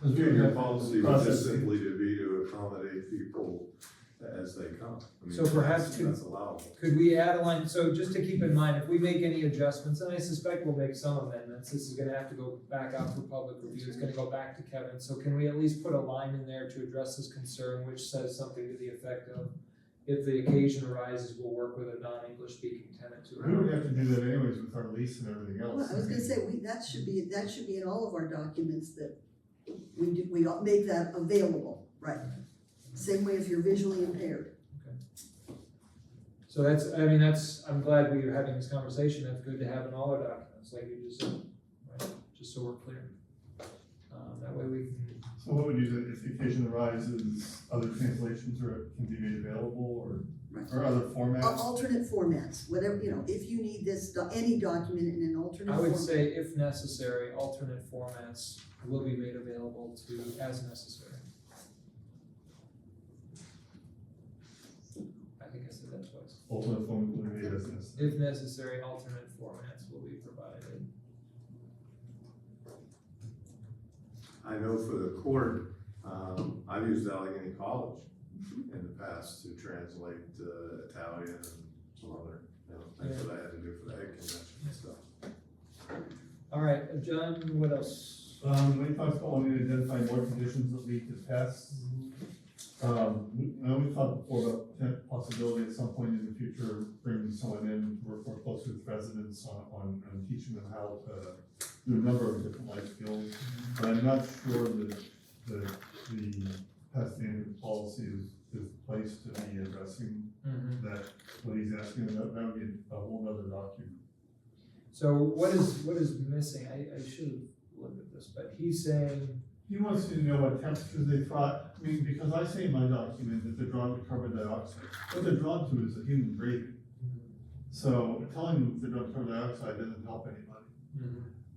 Okay. Your policy would just simply to be to accommodate people as they come. I mean, So perhaps that's allowable. Could we add a line, so just to keep in mind, if we make any adjustments, and I suspect we'll make some amendments, this is gonna have to go back out for public review, it's gonna go back to Kevin, so can we at least put a line in there to address this concern, which says something to the effect of, if the occasion arises, we'll work with a non-English speaking tenant to. We would have to do that anyways with our lease and everything else. Well, I was gonna say, that should be in all of our documents that we make that available, right? Same way if you're visually impaired. So I'm glad we're having this conversation, that's good to have in all our documents, like you just said, right, just so we're clear. That way we can, So what would you say, if the occasion arises, other translations can be made available, Right. or other formats? Alternate formats, whatever, if you need any document in an alternate I format. would say if necessary, alternate formats will be made available as necessary. I think I said that twice. Alternate form would be as necessary. If necessary, alternate formats will be provided. I know for the court, I've used Allegheny College in the past to translate Italian and some other, things that I had to do for the Hague Convention and stuff. All right, John, what else? We talked about wanting to identify more conditions that lead to pests. We talked before about the possibility at some point in the future, bringing someone in to work more closely with residents on teaching them how to do a number of different life skills. But I'm not sure that the pest management policy is placed to be addressing that, what he's asking, that would be a whole nother document. So what is missing? I should have looked at this, but he's saying, He wants to know what temperatures they try, because I say in my document that they're drawn to carbon dioxide. What they're drawn to is the human breathing. So telling them they're drawn to carbon dioxide doesn't help anybody.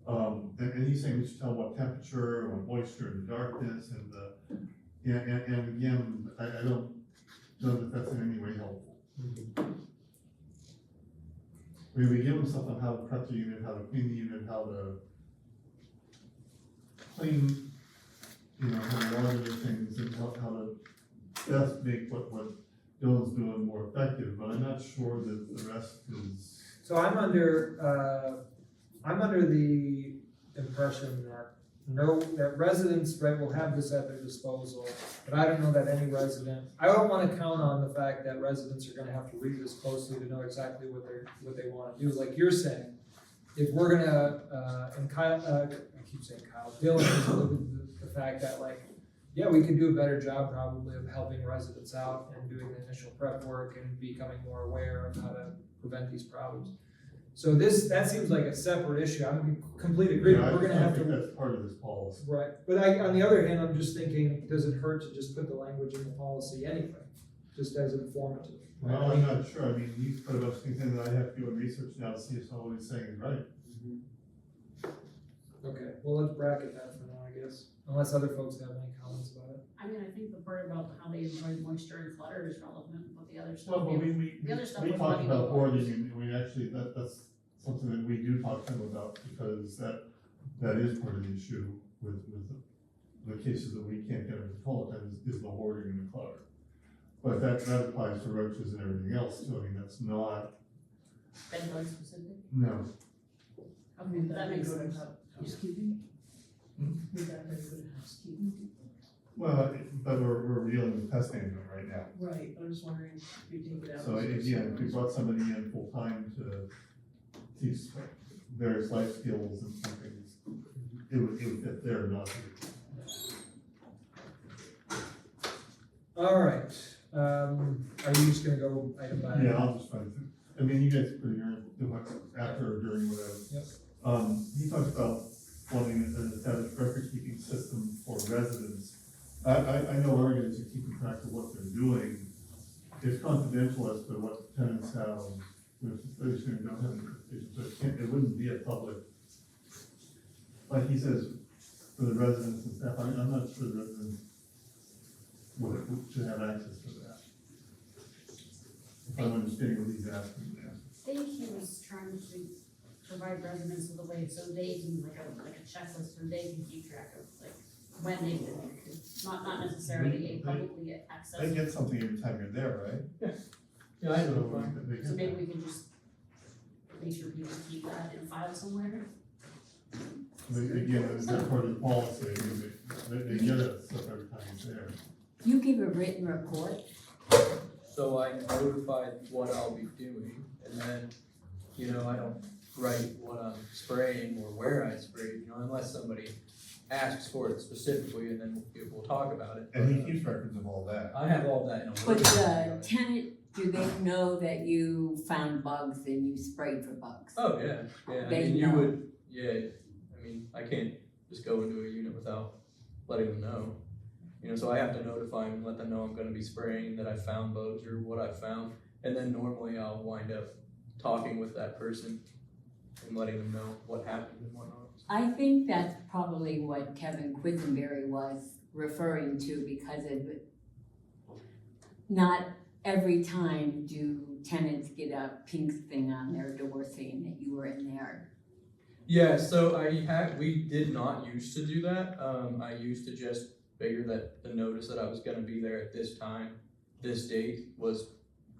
And he's saying we should tell what temperature, what moisture, and the darkness, and again, I don't know that that's in any way helpful. We give them stuff on how to prep the unit, how to clean the unit, how to clean, how to water the things, and how to best make what Dylan's doing more effective, but I'm not sure that the rest is. so I'm under the impression that residents, right, will have this at their disposal, but I don't know that any resident, I don't wanna count on the fact that residents are gonna have to read this closely to know exactly what they wanna do, like you're saying. If we're gonna, and Kyle, I keep saying Kyle, Dylan has alluded to the fact that yeah, we could do a better job probably of helping residents out and doing the initial prep work and becoming more aware of how to prevent these problems. So that seems like a separate issue, I'm in complete agreement, we're gonna have I think to. that's part of this policy. Right, but on the other hand, I'm just thinking, does it hurt to just put the language in the policy anyway, just as informative? right? Well, I'm not sure, he's put a bunch of things in that I have to do research now to see if what he's saying is right. Okay, well, let's bracket that for now, I guess, unless other folks have any comments about it. I think the part about how they avoid moisture and clutter is relevant, but the other Well, stuff, but the other stuff we was talked money about well. hoarding, and we actually, that's something that we do talk to them about, because that is part of the issue with the cases that we can't get under control at times, is the hoarding and the clutter. But that applies to roaches and everything else too, that's not, Bedbug specific, no. okay, that makes sense. Housekeeping? Would that be good housekeeping? Well, but we're dealing with pest management right now. Right, I'm just wondering if you take it out. So again, if we brought somebody in full-time to teach various life skills and things, it would fit there, not here. All right, are you just gonna go item by item? Yeah, I'll just find through. You guys put it here, after or during, whatever. Yep. He talks about wanting an established record-keeping system for residents. I know our guys are keeping track of what they're doing. It's confidential as to what tenants have, those who don't have any restrictions, so it wouldn't be a public, like he says, for the residents and staff, I'm not sure the residents should have access to that. If I'm understanding what he's asking there. I think he was trying to provide residents with a way so they can, like a checklist, so they can keep track of, when they've been there. Not necessarily a publicly They accessible, get something every time you're there, right? Yeah, I know, So fine. they so get maybe that. we can just make sure people keep that in file somewhere. Again, it's not part of the policy, they get it stuff every time he's there. You give a written report? so I notified what I'll be doing, and then, you know, I don't write what I'm spraying or where I sprayed, you know, unless somebody asks for it specifically, and then we'll talk about it. And he keeps records of all that. I have all that in a But Word the document. tenant, do they know that you found bugs and you sprayed for bugs? Oh, yeah, I They mean, you know. would, I mean, I can't just go into a unit without letting them know. You know, so I have to notify them and let them know I'm gonna be spraying, that I found bugs or what I found, and then normally I'll wind up talking with that person and letting them know what happened and whatnot. I think that's probably what Kevin Quisenberry was referring to, because of not every time do tenants get a pink thing on their door saying that you were in there. Yeah, so we did not used to do that. I used to just figure that the notice that I was gonna be there at this time, this date was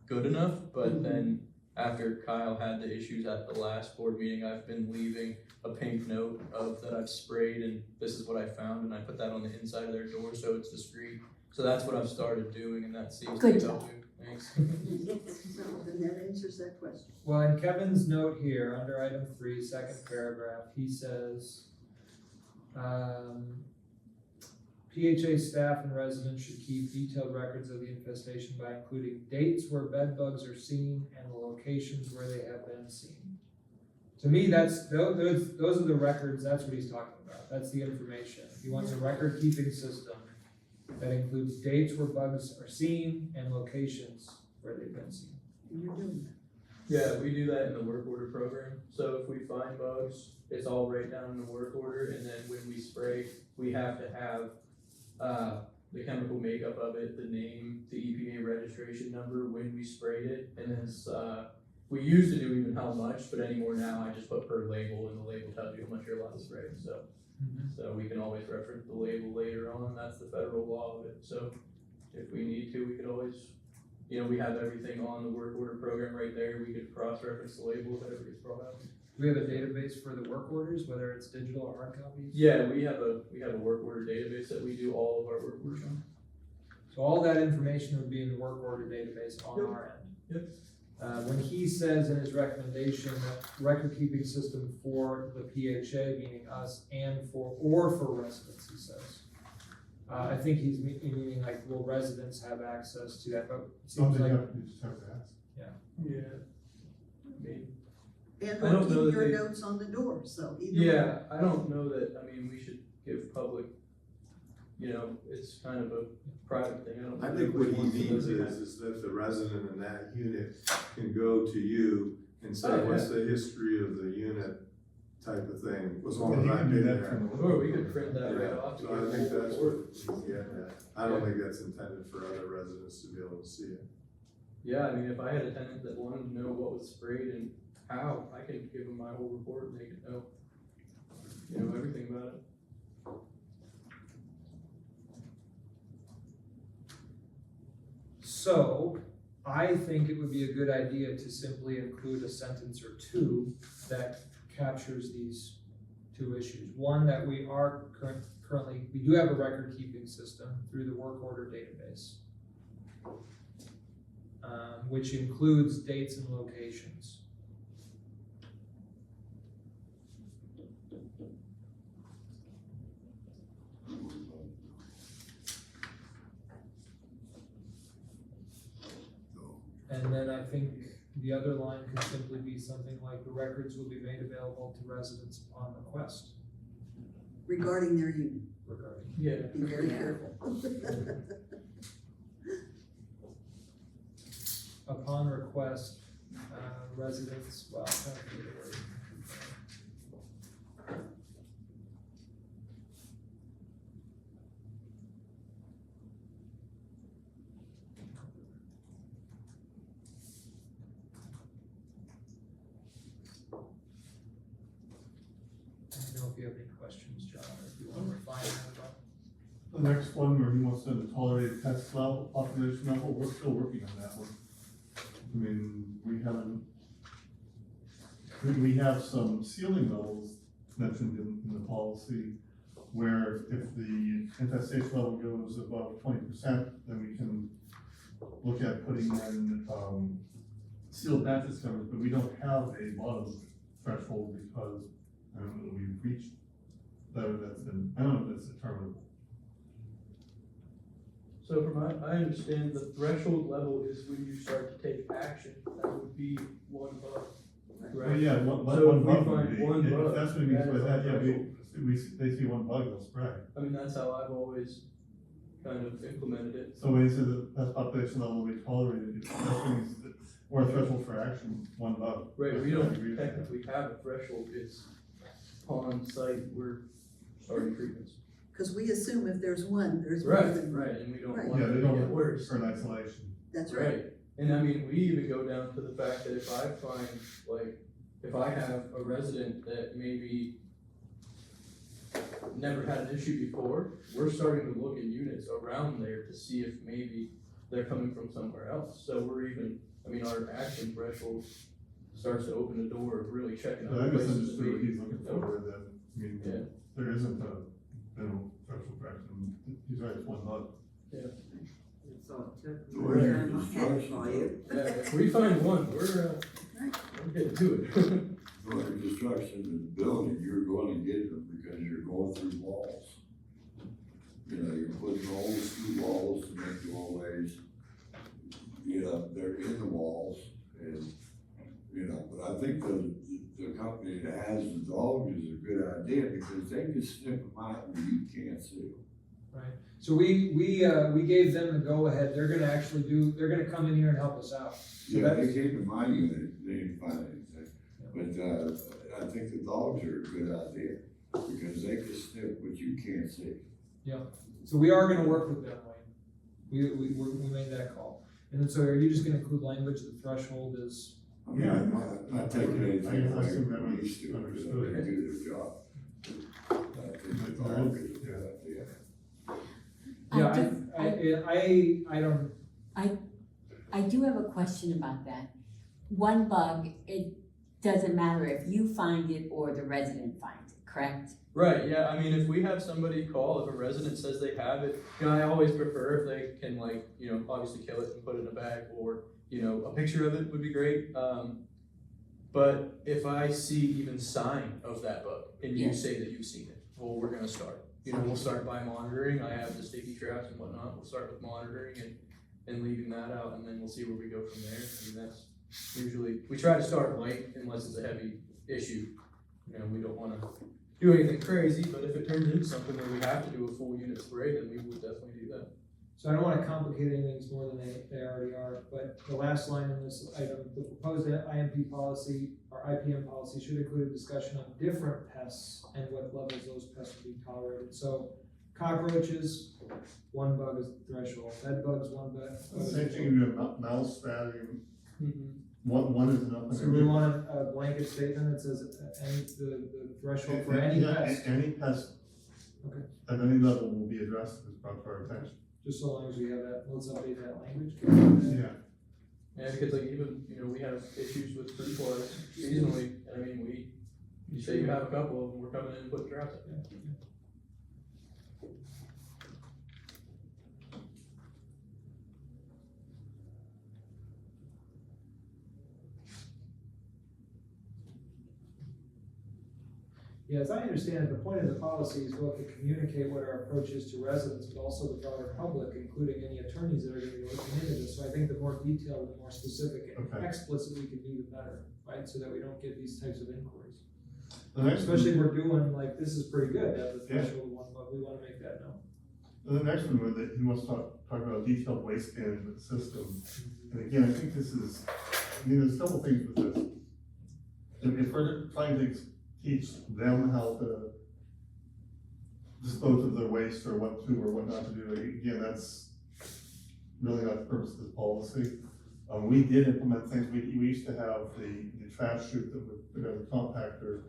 good enough, but then after Kyle had the issues at the last board meeting, I've been leaving a pink note of that I've sprayed and this is what I found, and I put that on the inside of their door so it's discreet. So that's what I've started doing, and that seems to be Good job. helping. Thanks. So then that answers that question. Well, in Kevin's note here, under item 3, second paragraph, he says, PHA staff and residents should keep detailed records of the infestation by including dates where bed bugs are seen and the locations where they have been seen. To me, those are the records, that's what he's talking about, that's the information. He wants a record-keeping system that includes dates where bugs are seen and locations where they've been seen. And you're doing that. Yeah, we do that in the work order program. So if we find bugs, it's all right down in the work order, and then when we spray, we have to have the chemical makeup of it, the name, the EPA registration number, when we sprayed it, and then we used to do even how much, but anymore now I just put per label, and the label tells you how much you're allowed to spray. So we can always reference the label later on. That's the federal law of it. So if we need to, we could always, you know, we have everything on the work order program right there. We could cross-reference the label if it ever gets brought up. We have a database for the work orders, whether it's digital or hard copies. Yeah, we have a work order database that we do all of our work orders on. So all that information would be in the work order database on Yep. our end. Yep. When he says in his recommendation that record-keeping system for the PHA, meaning us, and for residents, he says. I think he's meaning like, will residents have access to that, but it seems Something like, you just have to ask. Yeah. I mean, And I we'll don't know keep that your they- notes on the door, so either way. yeah, I don't know that, I mean, we should give public, you know, it's kind of a private thing. I don't know. I think what he wants to means live is that the resident in that unit can go to you and say, Oh, yeah. what's the history of the unit type of thing, as long And as he I've can do been that there. from the. Or we could print that right Yeah, off. to so get I a think whole that's report. what he's getting at. I don't think that's intended for other residents to be able to see it. Yeah, I mean, if I had a tenant that wanted to know what was sprayed and how, I could give them my whole report and they could know, you know, everything about it. so I think it would be a good idea to simply include a sentence or two that captures these two issues. One, that we are currently, we do have a record-keeping system through the work order database, which includes dates and locations. And then I think the other line could simply be something like, the records will be made available to residents upon request Regarding their unit, regarding. Yeah. be very Yeah. careful. Upon request, residents, well, I'm trying to think of the word. I don't know if you have any questions, John, or if you want to refine that. The next one, where he wants to know the tolerated pest level, population level, we're still working on that one. I mean, we haven't, we have some ceiling levels mentioned in the policy, where if the infestation level goes above 20%, then we can look at putting in, sealed mattress covers, but we don't have a bottom threshold because, I don't know, we've reached, that's been, I don't know if that's determinable. So from what I understand, the threshold level is when you start to take action, that would be $1, Well, right? yeah, So one if we bug would find be, one if bug, that's what it means that by is that, our yeah, threshold. they see one bug, they'll spray. I mean, that's how I've always kind of implemented it. So when you say that that's population level we tolerated, that means that, or a threshold for action, one bug. Right, we I don't agree with that. technically have a threshold, it's on site, we're starting treatments. Cause we assume if there's one, there's more than one. Right, and we don't Right. want Yeah, it they to don't get worse. for an isolation. That's right. Right, and I mean, we even go down to the fact that if I find, like, if I have a resident that maybe never had an issue before, we're starting to look at units around there to see if maybe they're coming from somewhere else. So we're even, I mean, our action threshold starts to open the door of really checking But I out places that misunderstood what maybe. he's looking for, that, I mean, Yeah. there isn't a minimum threshold for action, he's right, it's one bug. That's all it took. The way your Time I had for you. Yeah, if we find one, we're getting to it. So under construction of the building, you're gonna get them because you're going through walls. You know, you're putting holes through walls to make doorways. You know, they're in the walls and, you know, but I think the company that has the dogs is a good idea because they can snip them out where you can't see them. Right, so we gave them the go-ahead, they're gonna come in here and help us out. So Yeah, that's- they came to my unit, they didn't find anything. But, I think the dogs are a good idea because they can snip what you can't see. So we are gonna work with them, Wayne. We made that call. And then, so are you just gonna include language, the threshold is, I mean, I'm not taking anything I away assume that from was these two, because understood. they do their job. I think the dog is a good idea. I don't, I do have a question about that. One bug, it doesn't matter if you find it or the resident finds it, correct? Right, yeah, I mean, if we have somebody call, if a resident says they have it, you know, I always prefer if they can, like, you know, obviously kill it and put it in a bag, or, you know, a picture of it would be great. But if I see even sign of that bug, and you Yes. say that you've seen it, well, we're gonna start. You know, we'll start by monitoring, I have the sticky traps and whatnot, we'll start with monitoring and leaving that out, and then we'll see where we go from there. I mean, that's usually, we try to start light unless it's a heavy issue. You know, we don't wanna do anything crazy, but if it turns into something where we have to do a full unit spray, then we would definitely do that. so I don't wanna complicate things more than they already are, but the last line in this item, the proposed IMP policy, or IPM policy should include a discussion on different pests and what levels those pests will be tolerated. So cockroaches, one bug is the threshold, bed bugs, one bug. Same thing, you have mouse spatting, one is enough. So we want a blanket statement that says the threshold for any Yeah, pest, any pest. Okay. At any level will be addressed as brought to our attention. just so long as we have that, let's update that language. Yeah. Yeah, because like even, you know, we have issues with fruit flies seasonally, and I mean, you say you have a couple of them, we're coming in and putting traps in. Yeah, as I understand it, the point of the policy is both to communicate what our approach is to residents, but also the broader public, including any attorneys that are gonna be looking into this. So I think the more detailed, the more specific and Okay. explicit we can be, the better, right? So that we don't get these types of inquiries. The next Especially if we're doing, like, this is pretty good, that the Yeah. threshold one, but we wanna make that known. The next one, with it, he wants to talk about a detailed waste management system. And again, I think this is, I mean, there's a couple things with this. If we're trying to teach them how to dispose of their waste or what to or what not to do, again, that's really not the purpose of this policy. We did implement things, we used to have the trash chute that would, put out the compactor,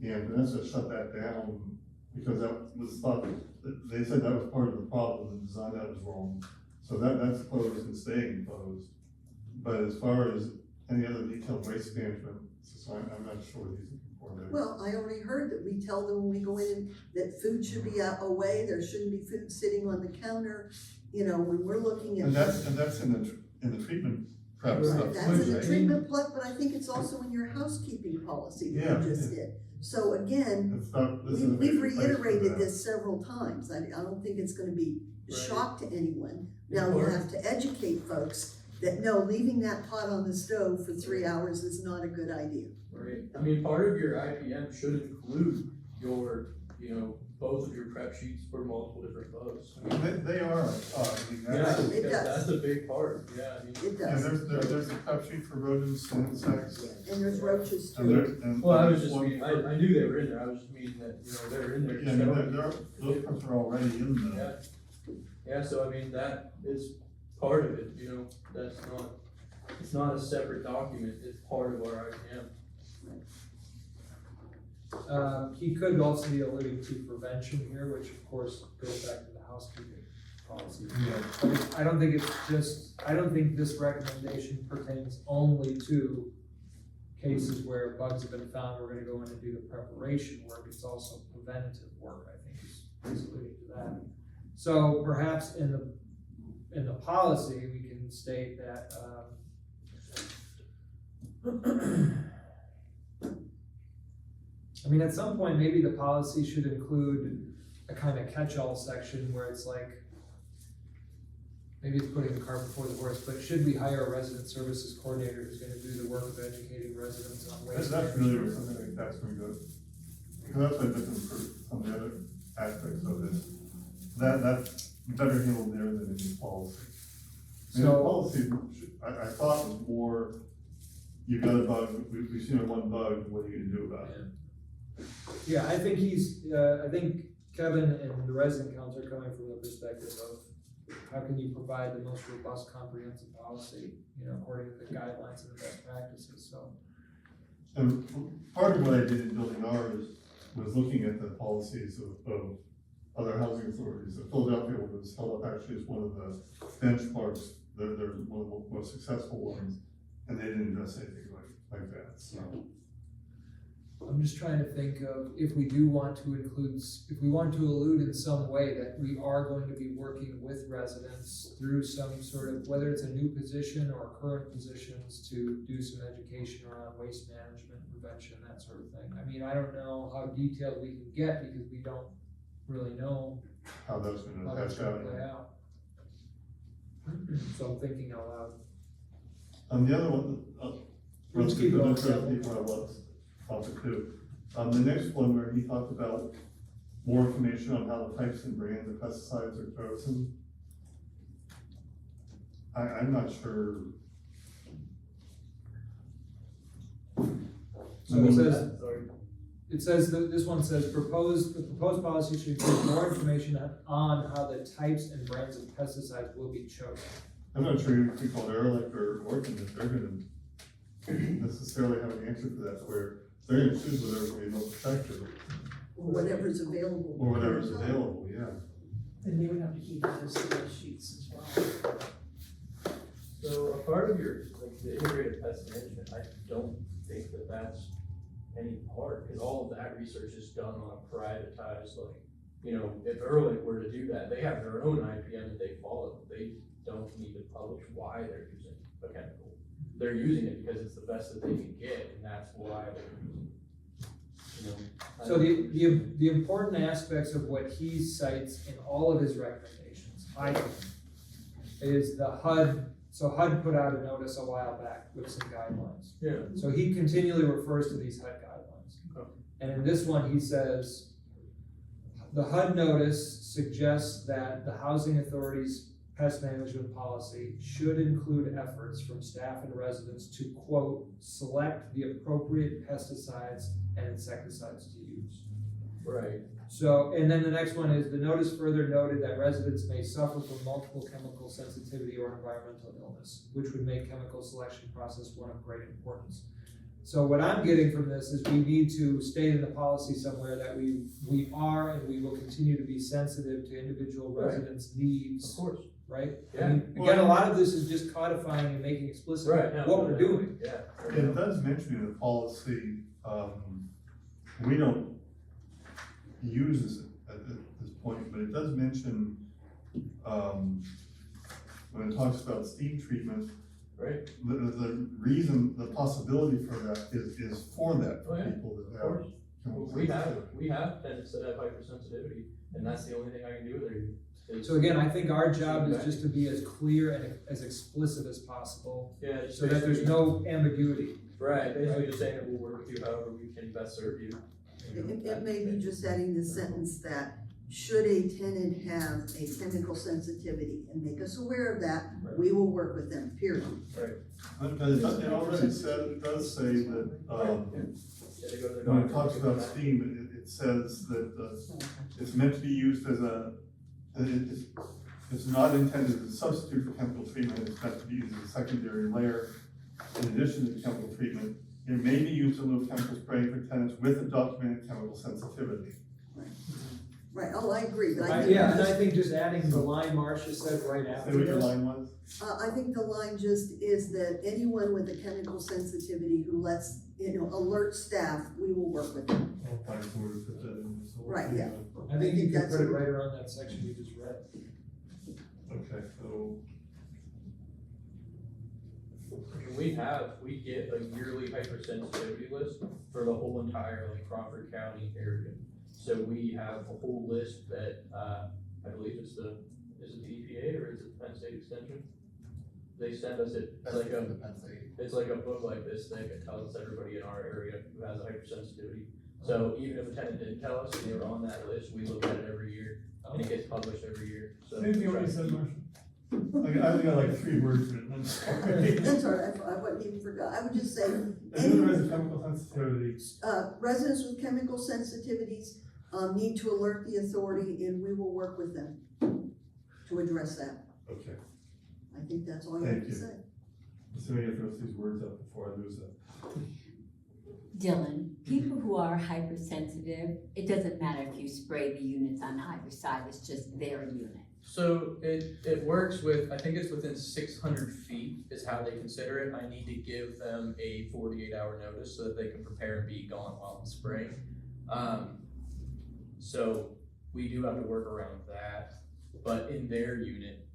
and Vanessa shut that down because that was thought, they said that was part of the problem, the design that was wrong. So that's closed and staying closed. But as far as any other detailed waste management, so I'm not sure what he's looking for there. Well, I already heard that we tell them when we go in that food should be out away, there shouldn't be food sitting on the counter. you know, when we're looking at. And that's in the treatment prep Right. stuff. That's in too, the right? treatment plug, but I think it's also in your housekeeping policy that Yeah, you just did. So again, It's not, this is a we've major place for reiterated that. this several times, I don't think it's gonna be a Right. shock to anyone. Now, you have to educate folks that no, leaving that pot on the stove for 3 hours is not a good idea. Right, I mean, part of your IPM should include your, you know, both of your prep sheets for multiple different bugs. I mean, They are, I mean, yeah, that's, It because does. that's a big part, yeah, I mean. It yeah, does, there's a prep sheet for rodents and insects. and there's roaches And too. there, and. Well, I was just one meaning, for- I knew they were in there, I was just meaning that, you know, they're in there. Yeah, I mean, those preps are already in the, Yeah, yeah, so I mean, that is part of it, you know, that's not, it's not a separate document, it's part of our IPM. He could also be alluding to prevention here, which of course goes back to the housekeeping policy. yeah. But I don't think it's just, I don't think this recommendation pertains only to cases where bugs have been found, we're gonna go in and do the preparation work, it's also preventative work, I think is alluding to that. So perhaps in the policy, we can state that, I mean, at some point, maybe the policy should include a kind of catch-all section where it's like, maybe it's putting the cart before the horse, but should we hire a resident services coordinator who's gonna do the work of educating residents on waste That's really where management? something like that's gonna go. Because that's what different for some of the other aspects of this. That's better handled there than in the policy. And the So- policy, I thought was more, you got a bug, we've seen a one bug, what are you gonna do about it? Yeah, I think I think Kevin and the resident council are coming from the perspective of how can you provide the most robust, comprehensive policy, you know, according to the guidelines and the best practices, so. And part of what I did in building ours was looking at the policies of other housing authorities. Philadelphia was held up actually as one of the benchmarks, they're one of the most successful ones, and they didn't address anything like that, so. I'm just trying to think of if we do want to include, if we want to allude in some way that we are going to be working with residents through some sort of, whether it's a new position or current positions, to do some education around waste management, prevention, that sort of thing. I mean, I don't know how detailed we can get because we don't really know How that's how gonna that's hatch gonna out. play out. So I'm thinking out loud. The other one, Let's keep it on the level. people I was talking to. The next one where he talked about more information on how the types and brands of pesticides are chosen. I'm not sure. So it says, it says, that this one says, the proposed policy should include more information on how the types and brands of pesticides will be chosen. I'm not sure if we call Ehrlich or Orkin, if they're gonna necessarily have an answer for that, where they're gonna choose whatever's gonna be most effective, Or whatever's available. or whatever's available, yeah. And they would have to keep those sheets as well. So a part of your, like, the integrated pest management, I don't think that that's any part, because all of that research is done on a privatized, like, you know, if Ehrlich were to do that, they have their own IPM that they follow, they don't need to publish why they're using a chemical. They're using it because it's the best that they can get, and that's why they're using it. You know, I So don't- the important aspects of what he cites in all of his recommendations, I think, is the HUD. So HUD put out a notice a while back with some guidelines. Yeah. So he continually refers to these HUD guidelines. Okay. And in this one, he says, the HUD notice suggests that the housing authority's pest management policy should include efforts from staff and residents to, quote, select the appropriate pesticides and insecticides to use. Right. So, and then the next one is, the notice further noted that residents may suffer from multiple chemical sensitivity or environmental illness, which would make chemical selection process one of great importance. So what I'm getting from this is we need to state in the policy somewhere that we are and we will continue to be sensitive to individual Right. residents' Of needs, course. right? I Yeah. mean, again, a lot of this is just codifying and making explicit Right. no, what no, we're no. doing. Yeah. It does mention in the policy, we don't use this at this point, but it does mention, when it talks about steam treatment, Right. the reason, the possibility for that is for that, Oh, for yeah, people that Of have. course. chemical We sensitivity. have tenants that have hypersensitivity, and that's the only thing I can do with their unit. is- So again, I think our job is just to be as clear and as explicit as possible, Yeah, just so that there's basically- no ambiguity. Right, basically just saying that we'll work with you however we can best serve you. It may be just adding the sentence that, should a tenant have a chemical sensitivity and make us aware of that, we will work with them, period. But it already said, it does say that, Yeah, they go to the when doctor. it talks about steam, it says that, it's meant to be used as it's not intended as a substitute for chemical treatment, it's meant to be used as a secondary layer in addition to chemical treatment. It may be used in lieu of chemical spraying for tenants with a documented chemical sensitivity. Right, oh, I agree, but I I- think. Yeah, and I think just adding the line Marcia said right Say after what your this. line was? I think the line just is that anyone with a chemical sensitivity who lets, alert staff, we will work with them. I'll find somewhere to put that in. So we'll Right, see, yeah. I think you can that's put it a- right around that section we just read. Okay, so, We get a yearly hypersensitivity list for the whole entire like Crawford County area. So we have a whole list that, I believe it's is it the EPA or is it Penn State Extension? They send us it, it's like it's like a book like this thing that tells everybody in our area who has a hypersensitivity. So even if a tenant didn't tell us and they were on that list, we look at it every year and it gets published every year, so. anything what you said, Marcia? I only got like 3 words written, I'm sorry. That's all right, I wouldn't even forgot, I would just say, Anyone who has a chemical sensitivity, residents with chemical sensitivities, need to alert the authority and we will work with them to address that. okay, I think that's all you have Thank to you. say. so I get those words up before I lose that. Dylan, people who are hypersensitive, it doesn't matter if you spray the units on either side, it's just their unit. So it works with, I think it's within 600 feet is how they consider it. I need to give them a 48-hour notice so that they can prepare and be gone while I'm spraying. So we do have to work around that, but in their unit,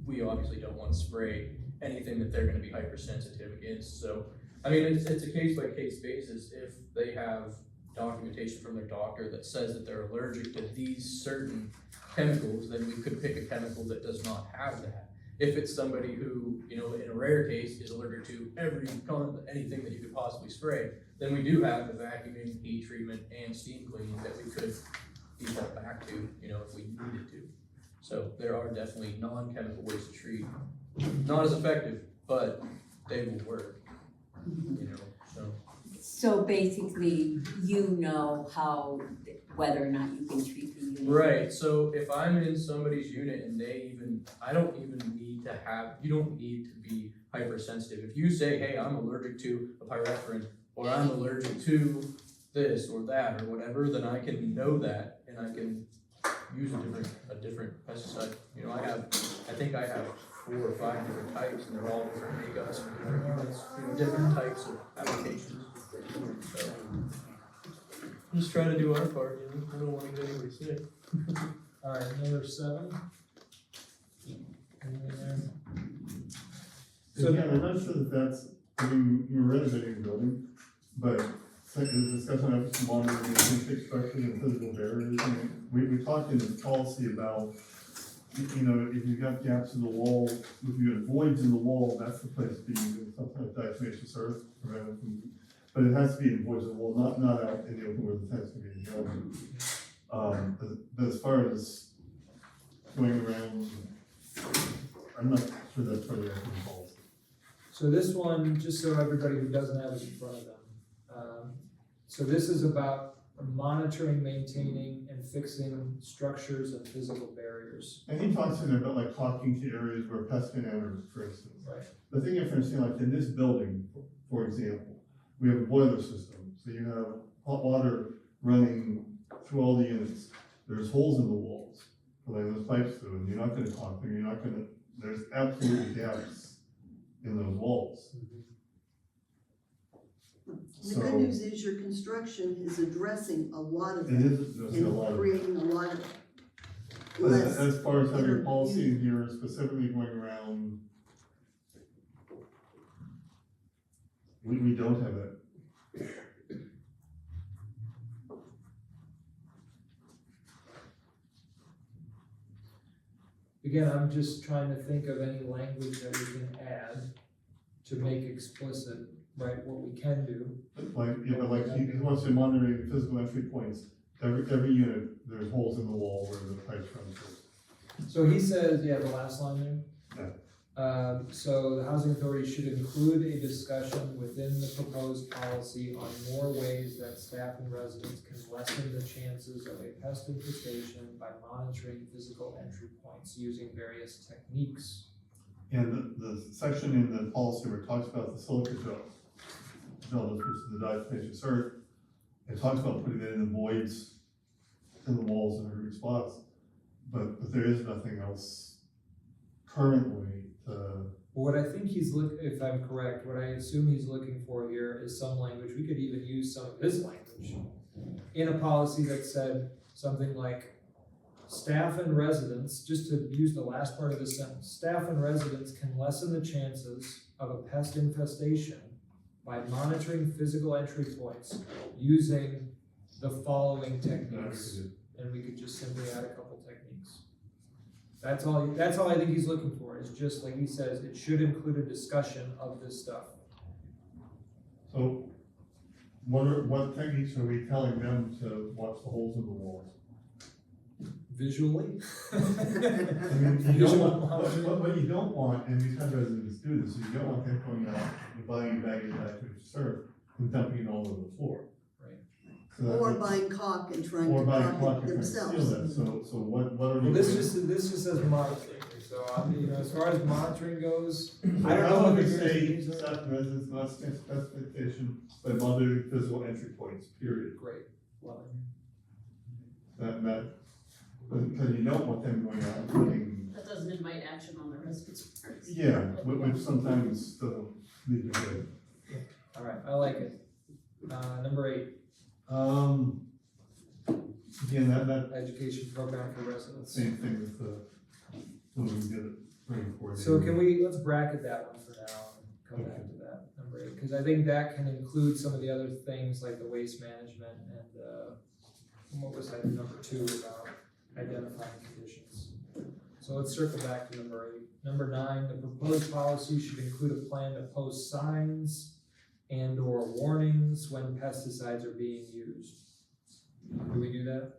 we obviously don't want to spray anything that they're gonna be hypersensitive against. So, I mean, it's a case-by-case basis. If they have documentation from their doctor that says that they're allergic to these certain chemicals, then we could pick a chemical that does not have that. If it's somebody who, in a rare case, is allergic to anything that you could possibly spray, then we do have the vacuuming, heat treatment, and steam cleaning that we could default back to, if we needed to. So there are definitely non-chemical ways to treat. Not as effective, but they will work, so. So basically, you know whether or not you can treat the unit. Right, so if I'm in somebody's unit and you don't need to be hypersensitive. If you say, hey, I'm allergic to a pyrethrin, or I'm allergic to this or that or whatever, then I can know that and I can use a different pesticide. I think I have 4 or 5 different types and they're all different makeups, different units, different types of applications. So, just try to do our part, I don't wanna get anybody sick. All right, another 7. Anything there? So again, I'm not sure that that's, you're renovating the building, but second, the discussion of monitoring the acoustic structures and physical barriers, we talked in the policy about, if you've got gaps in the wall, if you have voids in the wall, that's the place to be using something like diatomaceous earth, prevent it from, but it has to be in voids in the wall, not out in the open where the tent's gonna be held. But as far as going around, I'm not sure that's part of the policy. So this one, just so everybody who doesn't have it in front of them. So this is about monitoring, maintaining, and fixing structures and physical barriers. And he talks in there about like talking to areas where pests can enter, for instance. Right. The thing you have to understand, like in this building, for example, we have a boiler system, so you have hot water running through all the units. There's holes in the walls, for those pipes through, and you're not gonna talk them, there's absolutely gaps in those walls. The good news is your construction is addressing a lot of It that is, there's a lot and of. creating a lot of less. As far as having a policy in here specifically going around, we don't have that. Again, I'm just trying to think of any language that we can add to make explicit, right, what we can do. Like, yeah, but like, he wants to monitor physical entry points. Every unit, there's holes in the wall where the pipes run through. So he says, yeah, the last line there? So the housing authority should include a discussion within the proposed policy on more ways that staff and residents can lessen the chances of a pest infestation by monitoring physical entry points using various techniques. And the section in the policy where it talks about the silica gel, which is the diatomaceous earth, it talks about putting it in the voids in the walls in every spots, but there is nothing else currently to. What I think if I'm correct, what I assume he's looking for here is some language, we could even use some of his language in a policy that said something like, staff and residents, just to use the last part of the sentence, staff and residents can lessen the chances of a pest infestation by monitoring physical entry points using the following techniques. And we could just simply add a couple techniques. That's all I think he's looking for, is just like he says, it should include a discussion of this stuff. So, what techniques are we telling them to watch the holes in the walls? Visually? I mean, you don't want, what you don't want, and we've had residents do this, you don't want them going out and buying a bag of diatomaceous earth and dumping it all over the floor. Right. So that- Or buying caulk and trying Or to buying caulk clock it and seal themselves. that, so what are we Well, doing? this just says monitoring, so as far as monitoring goes, I don't How know about what we the say, these are. staff and residents must take specification by monitoring physical entry points, period. Great, love it. Because you don't want them going out and putting, That doesn't invite action on the residents' parts. yeah, which sometimes doesn't need to be. All right, I like it. Number 8, Again, that education program for residents. same thing with the, when we get it bring forward. So let's bracket that one for now and come back to that, number 8, because I think that can include some of the other things like the waste management and what was that, number 2 about identifying conditions. So let's circle back to number 8. Number 9, the proposed policy should include a plan to post signs and or warnings when pesticides are being used. Do we do that?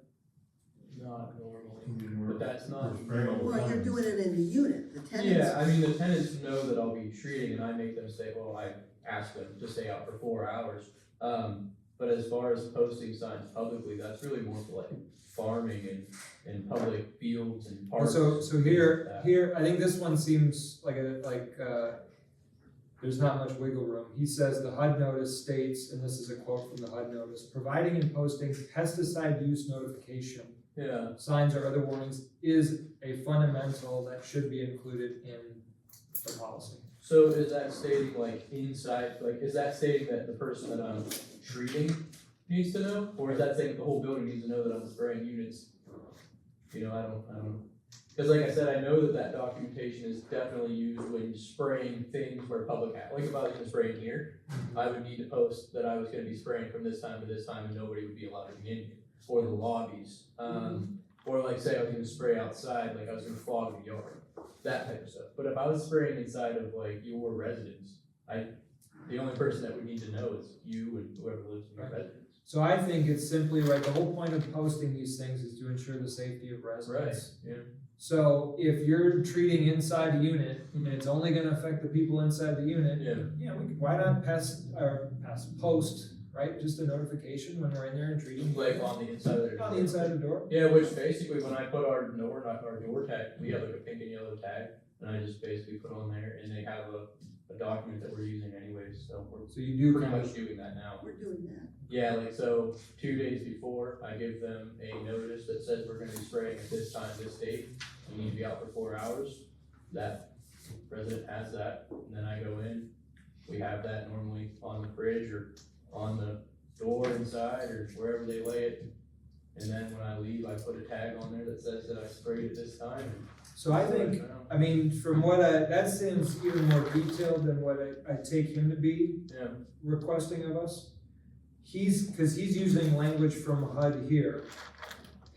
Not normally, I mean, but that's not. spraying all the Well, you're time. doing it in the unit, the tenants. Yeah, I mean, the tenants know that I'll be treating and I make them stay, well, I ask them to stay out for 4 hours. But as far as posting signs publicly, that's really more for like farming and public fields and parks. So things like here, that. I think this one seems like there's not much wiggle room. He says the HUD notice states, and this is a quote from the HUD notice, providing and posting pesticide use notification Yeah, signs or other warnings is a fundamental that should be included in the policy. so is that stating like inside, like, is that stating that the person that I'm treating needs to know? Or is that saying the whole building needs to know that I'm spraying units? You know, I don't know. Cause like I said, I know that documentation is definitely used when spraying things where public, like if I was gonna spray in here, I would need to post that I was gonna be spraying from this time to this time and nobody would be allowed to be in here, or the lobbies. Or like say I was gonna spray outside, like I was gonna fog the yard, that type of stuff. But if I was spraying inside of like your residence, the only person that would need to know is you and whoever lives in your residence. So I think it's simply right, the whole point of posting these things is to ensure the safety of residents. Yeah. So if you're treating inside a unit and it's only gonna affect the people inside the unit, Yeah. why not post, right, just a notification when we're in there and treating. Like on the inside of their door. On the inside of the door. Yeah, which basically when I put our door tag, we have like a pink and yellow tag, and I just basically put on there, and they have a document that we're using anyways, so we're So you do pretty kind much of, doing that now. We're doing that. Yeah, like so 2 days before, I give them a notice that says we're gonna be spraying at this time, this date, you need to be out for 4 hours. That resident has that, and then I go in, we have that normally on the fridge or on the door inside or wherever they lay it. And then when I leave, I put a tag on there that says that I sprayed it this time. So I think, I mean, from what that seems even more detailed than what I take him to be Yeah, requesting of us. Cause he's using language from HUD here,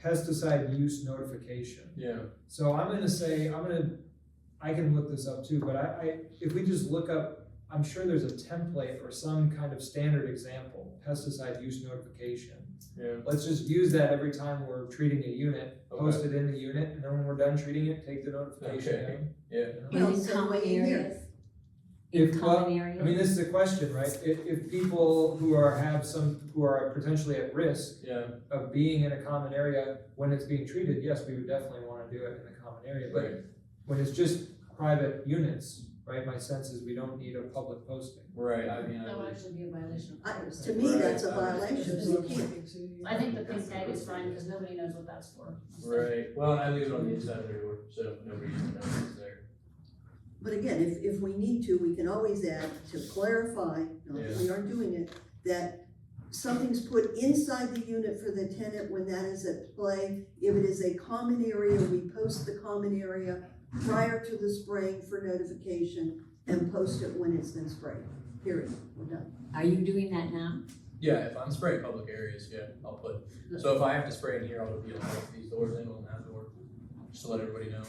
pesticide use notification. yeah, So I'm gonna say, I can look this up too, but if we just look up, I'm sure there's a template or some kind of standard example, pesticide use notification. yeah. Let's just use that every time we're treating a unit, Okay. post it in the unit, and then when we're done treating it, take the notification Okay. down. Yeah. You know? Well, In so common what you hear- areas? In If, common I areas? mean, this is a question, right? If people who are potentially at risk Yeah, of being in a common area when it's being treated, yes, we would definitely wanna do it in the common area, but right, when it's just private units, right, my sense is we don't need a public posting. right, I mean, That would I actually be a violation of I, privacy. to me, that's a violation, so you can't. I think the pink tag is fine, because nobody knows what that's for. right, well, and I leave it on the inside of their door, so nobody even knows it's there. But again, if we need to, we can always add to clarify, not that we aren't doing it, that something's put inside the unit for the tenant when that is at play. If it is a common area, we post the common area prior to the spraying for notification and post it when it's been sprayed, period, we're done. Are you doing that now? Yeah, if I'm spraying public areas, yeah, I'll put, so if I have to spray in here, I'll be like these doors in on that door, just to let everybody know.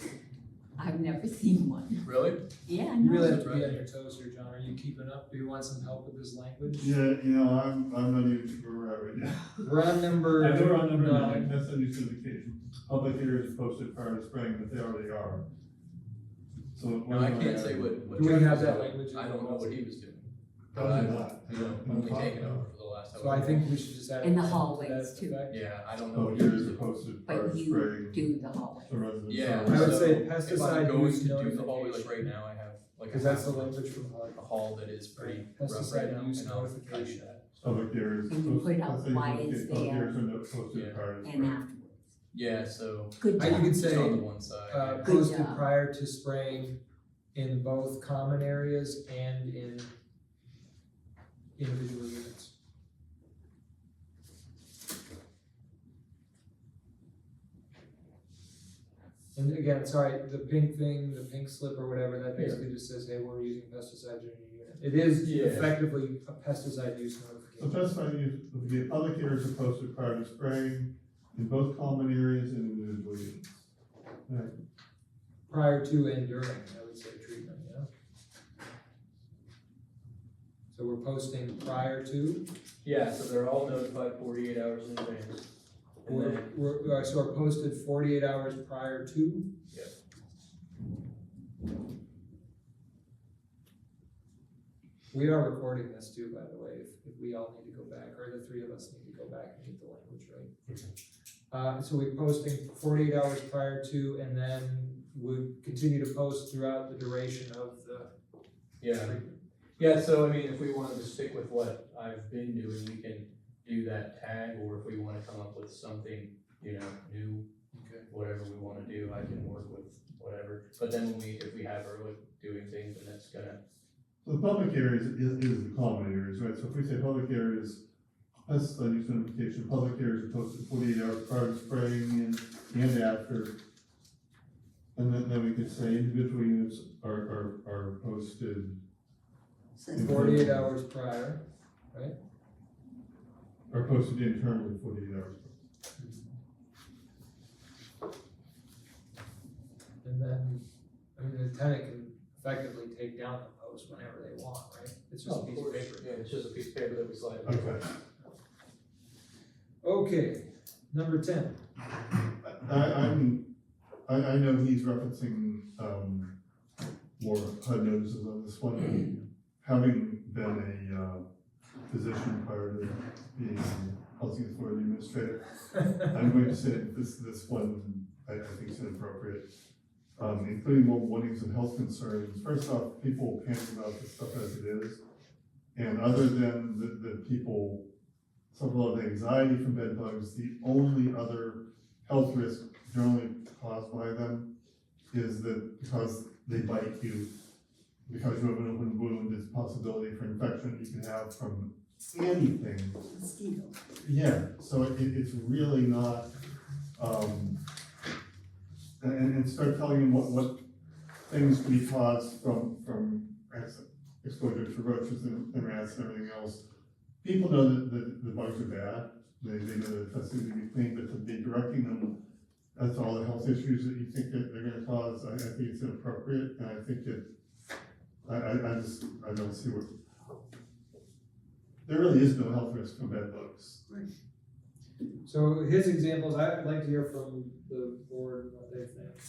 I've never seen one. Really? Yeah, You really no. have to be on your toes here, John. Are you keeping up? Do you want some help with this language? Yeah, I'm not even sure where we're at right now. We're on number. I know we're on number nine. 9, that's on use notification, public areas posted prior to spraying, but they already are. So. No, I can't say what. Do we Jeff have was that doing. language in I the don't know what policy? he was doing. Probably not. You know, only taking over for the last. So I think we should just add. In the to that hallways, too. effect. Yeah, I don't know what Public he was areas are doing. posted prior But to you spraying, do the hallway. so residents. Yeah. are- I would so say If I'm pesticide going use to do the hallway, like notification. right now, I have like Cause a that's the half, language from HUD. a hall that is pretty Right. rough right Pesticide now, use and I'll notification. do that. Public areas. And you posted- put up let's say why public it's public there. areas are not posted Yeah. prior to And spraying. afterwards. Yeah, so Good You job. could just say, on the one side. yeah. Good posted job. prior to spraying in both common areas and in individual units. And again, sorry, the pink thing, the pink slip or whatever, that basically just says, hey, we're using pesticides in your unit. It is Yeah. effectively a pesticide use So notification. specifying use, the public areas are posted prior to spraying in both common areas and individual units. Right. Prior to and during, I would say treatment, yeah. So we're posting prior to, Yeah, so they're all notified 48 hours in advance. And then, so we're posted 48 hours prior to? Yep. We are recording this too, by the way, if we all need to go back, or the three of us need to go back and get the language right. So we're posting 48 hours prior to, and then we continue to post throughout the duration of the yeah, treatment. yeah, so I mean, if we wanted to stick with what I've been doing, we can do that tag, or if we wanna come up with something, you know, new, whatever we wanna do, I can work with whatever. But then if we have her like doing things, then that's gonna, So the public areas is the common areas, right? So if we say public areas, pesticide use notification, public areas are posted 48 hours prior to spraying and after. And then we could say individual units are posted Same. 48 hours prior, are posted internally 48 hours. and then, I mean, the tenant can effectively take down the post whenever they want, right? It's just a piece of paper. yeah, it's just a piece of paper that we slide. Okay. Okay, number 10. I know he's referencing, more HUD notices on this one. Having been a physician prior to being a housing authority administrator, I'm going to say this one, I think is inappropriate. Including more warnings and health concerns. First off, people panic about this stuff as it is. And other than the people suffer a lot of anxiety from bed bugs, the only other health risk generally caused by them is that because they bite you, because you have an open wound, there's a possibility for infection you can have from anything. Mosquito. Yeah, so it's really not, and start telling them what things we cause from exposure to roaches and rats and everything else. People know that the bugs are bad, they know that it has to be clean, but to be directing them as to all the health issues that you think that they're gonna cause, I think it's inappropriate, and I think I don't see what, there really is no health risk from bed bugs. So his examples, I'd like to hear from the board and what they think.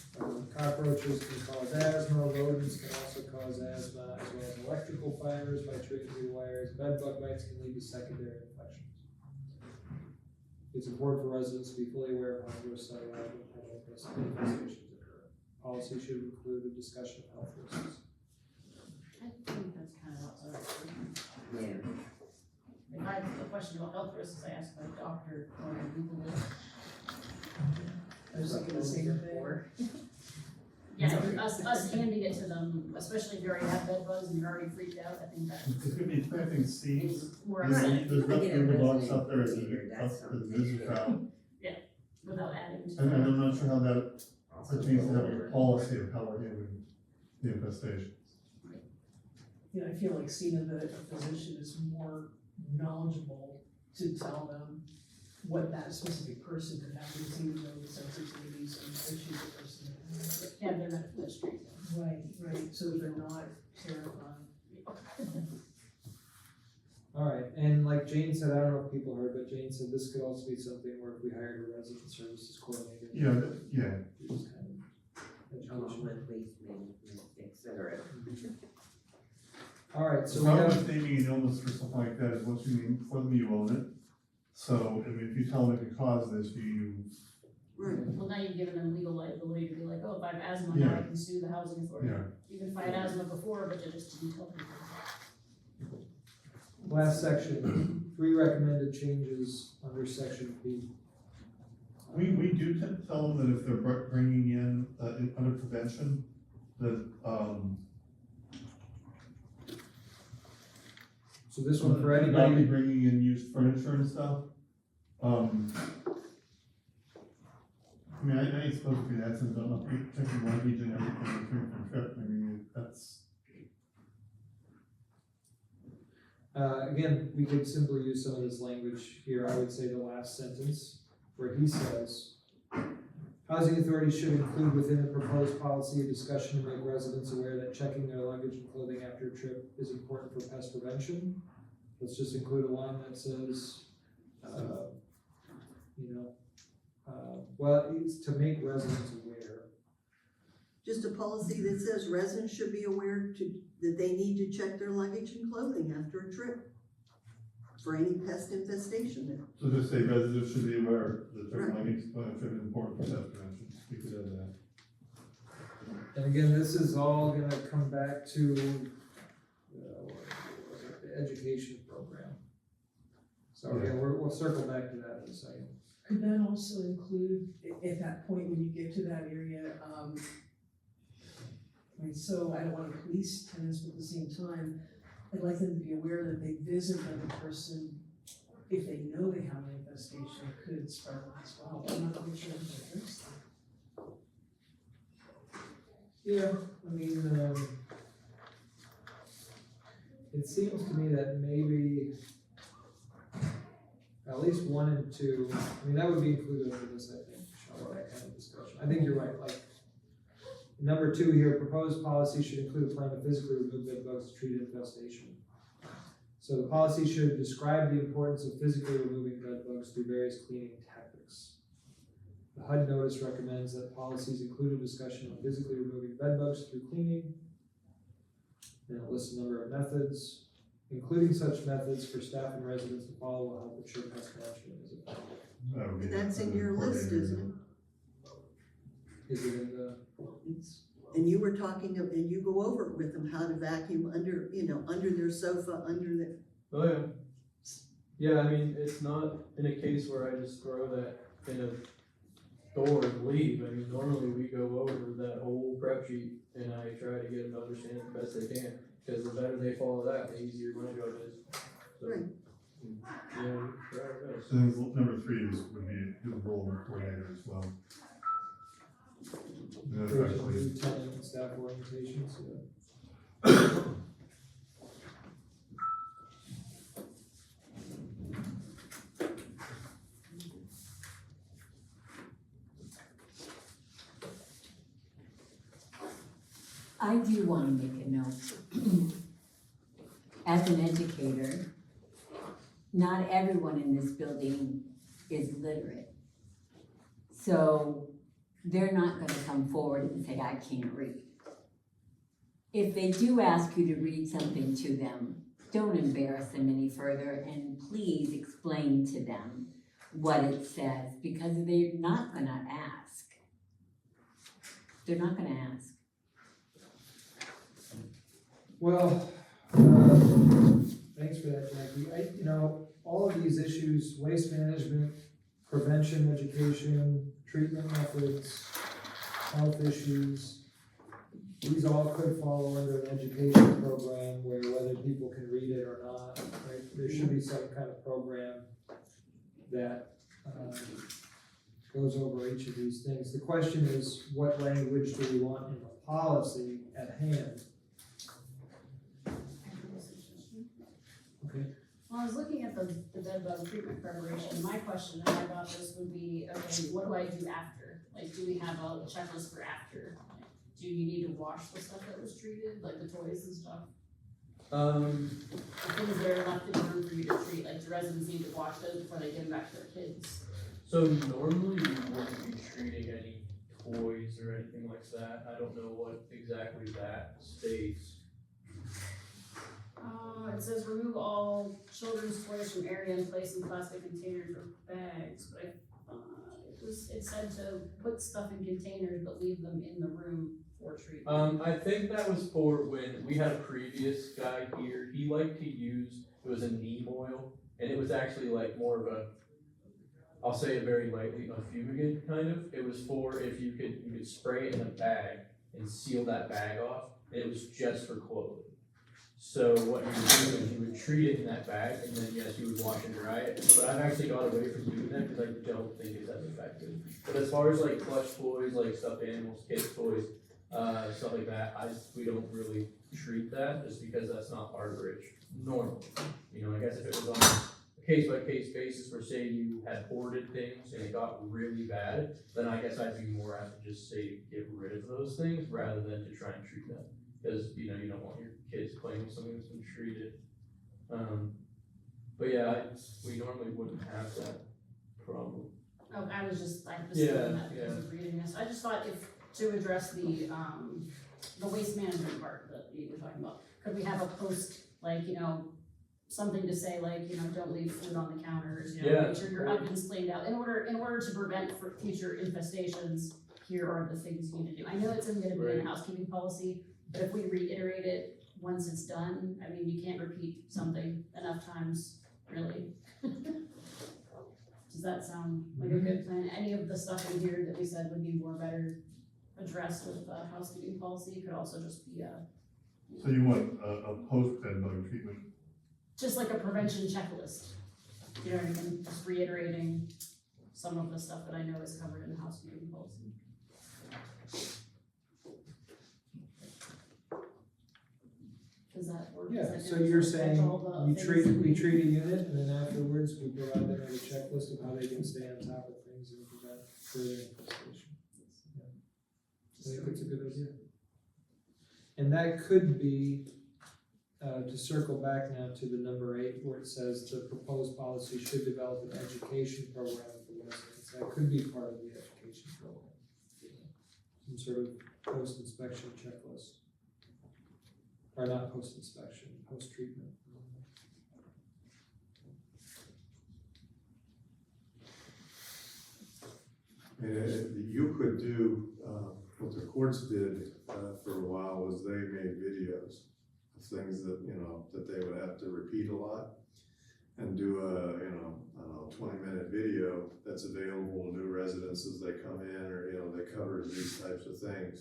Cockroaches can cause asthma, rodents can also cause asthma, as well as electrical fires by chewing through wires. Bed bug bites can lead to secondary infections. It's important for residents to be fully aware of how gross infestations occur. Policy should include a discussion of health risks. I think that's kind of what Yeah. if I have a question about health risks, I ask my doctor or I Google it. I was thinking the same thing. Yeah, us handing it to them, especially if you already have bed bugs and you're already freaked out, I think that It's gonna be planting seeds. is more There's upsetting there's I get a nothing blocks resident out there as here, that's a business route. without adding to. And I'm not sure how that Also pertains to go having a over. policy of how we're handling the infestations. Yeah, I feel like seeing that a physician is more knowledgeable to tell them what that specific person could have, because he would know the sensitivities and issues the person has. Yeah, they're medical history. Right, so they're not terrified. All right, and like Jane said, I don't know if people heard, but Jane said this could also be something where if we hired a resident services coordinator. Yeah. Just kind of Along education. with waste management, et cetera. All right, The so we problem have, with naming an illness for something like that is once you name it for them, you own it. So, I mean, if you tell them it could cause this, you, Right. Well, now you've given them legal liability to be like, oh, if I have asthma, now I can sue the housing authority. yeah. Even if I had asthma before, but you just didn't tell people. last section, 3 recommended changes under section B. We do tell them that if they're bringing in, under prevention, that, So this one for not be anybody, bringing in used furniture and stuff. I mean, I ain't supposed to be that since I'm not checking luggage and everything return from trip, I mean, that's, again, we could simply use some of this language here. I would say the last sentence where he says, housing authorities should include within the proposed policy a discussion to make residents aware that checking their luggage and clothing after a trip is important for pest prevention. Let's just include a line that says, well, it's to make residents aware. Just a policy that says residents should be aware that they need to check their luggage and clothing after a trip for any pest infestation. so just say residents should be aware that their luggage is important for pest prevention, we could add that. And again, this is all gonna come back to, what was it, the education program. So again, we'll circle back to that in a second. Could that also include, at that point when you get to that area, I mean, so I don't wanna police tenants, but at the same time, I'd like them to be aware that they visit another person, if they know they have an infestation, could spread it as well. I'm not really sure if that works. Yeah, I mean, it seems to me that maybe at least 1 and 2, I mean, that would be included under this, I think, Sean, that kind of discussion. I think you're right, like, number 2 here, proposed policy should include a plan to physically remove bed bugs to treat infestation. So the policy should describe the importance of physically removing bed bugs through various cleaning tactics. The HUD notice recommends that policies include a discussion of physically removing bed bugs through cleaning. And it lists a number of methods, including such methods for staff and residents to follow will help ensure pest management is effective. That would be That's in under your list, coordinator. isn't Is it in the, And you were talking, and you go over it with them, how to vacuum under, under their sofa, under the, Oh, yeah. Yeah, I mean, it's not in a case where I just throw that in a door and leave. I mean, normally we go over that whole prep sheet and I try to get them to understand it the best they can. Because the better they follow that, the easier my job is. So, Right. Yeah, try our best. And then number 3 would be the role of coordinator as well. And that's There's actually, lieutenant and staff orientations, yeah. I do wanna make a note. As an educator, not everyone in this building is literate. So they're not gonna come forward and say, I can't read. If they do ask you to read something to them, don't embarrass them any further, and please explain to them what it says, because they're not gonna ask. They're not gonna ask. Well, thanks for that, Jackie. All of these issues, waste management, prevention, education, treatment methods, health issues, these all could fall under an education program where whether people can read it or not, right? There should be some kind of program that goes over each of these things. The question is, what language do we want in the policy at hand? Okay. Well, I was looking at the bed bug treatment preparation, my question that I got this would be, okay, what do I do after? Like, do we have a checklist for after? Like, do you need to wash the stuff that was treated, like the toys and stuff? The things that are left in the room for you to treat, like, do residents need to wash those before they give them back to their kids? So normally you wouldn't be treating any toys or anything like that. I don't know what exactly that states. It says remove all children's toys from area and place in plastic containers or bags, but it said to put stuff in containers but leave them in the room for treatment. I think that was for when we had a previous guy here, he liked to use, it was a neem oil, and it was actually like more of a, I'll say it very lightly, a fumigant kind of. It was for if you could spray it in a bag and seal that bag off, and it was just for clothing. So what you would do is you would treat it in that bag, and then yes, you would wash and dry it, but I've actually got away from doing that because I don't think it's as effective. But as far as like plush toys, like stuffed animals, kids toys, stuff like that, we don't really treat that just because that's not our bridge normally. You know, I guess if it was on a case-by-case basis where say you had hoarded things and it got really bad, then I guess I'd be more apt to just say get rid of those things rather than to try and treat them. Because, you know, you don't want your kids playing with something that's been treated. But yeah, we normally wouldn't have that problem. Oh, I was just thinking Yeah, that because of reading this. I just thought to address the waste management part that you were talking about, could we have a post, like, you know, something to say like, you know, don't leave food on the counters, you know, Yeah. make sure your oven's cleaned out, in order to prevent for future infestations, here are the things you need to do. I know it's gonna be in the Right. housekeeping policy, but if we reiterate it once it's done, I mean, you can't repeat something enough times, really. Does that sound like a good plan? Any of the stuff in here that we said would be more better addressed with the housekeeping policy could also just be so you want a post-bed bug treatment? just like a prevention checklist. You know what I mean? Just reiterating some of the stuff that I know is covered in the housekeeping policy. Does that work? Yeah, Does that so give you're us saying all the we things treat that a unit and then afterwards we provide them with a checklist of how they can stay on top of things and prevent further infestation. Yeah. I think it's a good idea. And that could be, to circle back now to the number 8 where it says the proposed policy should develop an education program for residents. That could be part of the education program. Some sort of post-inspection checklist. Or not post-inspection, post-treatment. You could do, what the courts did for a while was they made videos of things that, you know, that they would have to repeat a lot and do a, you know, I don't know, 20-minute video that's available to new residents as they come in, or, you know, they cover these types of things.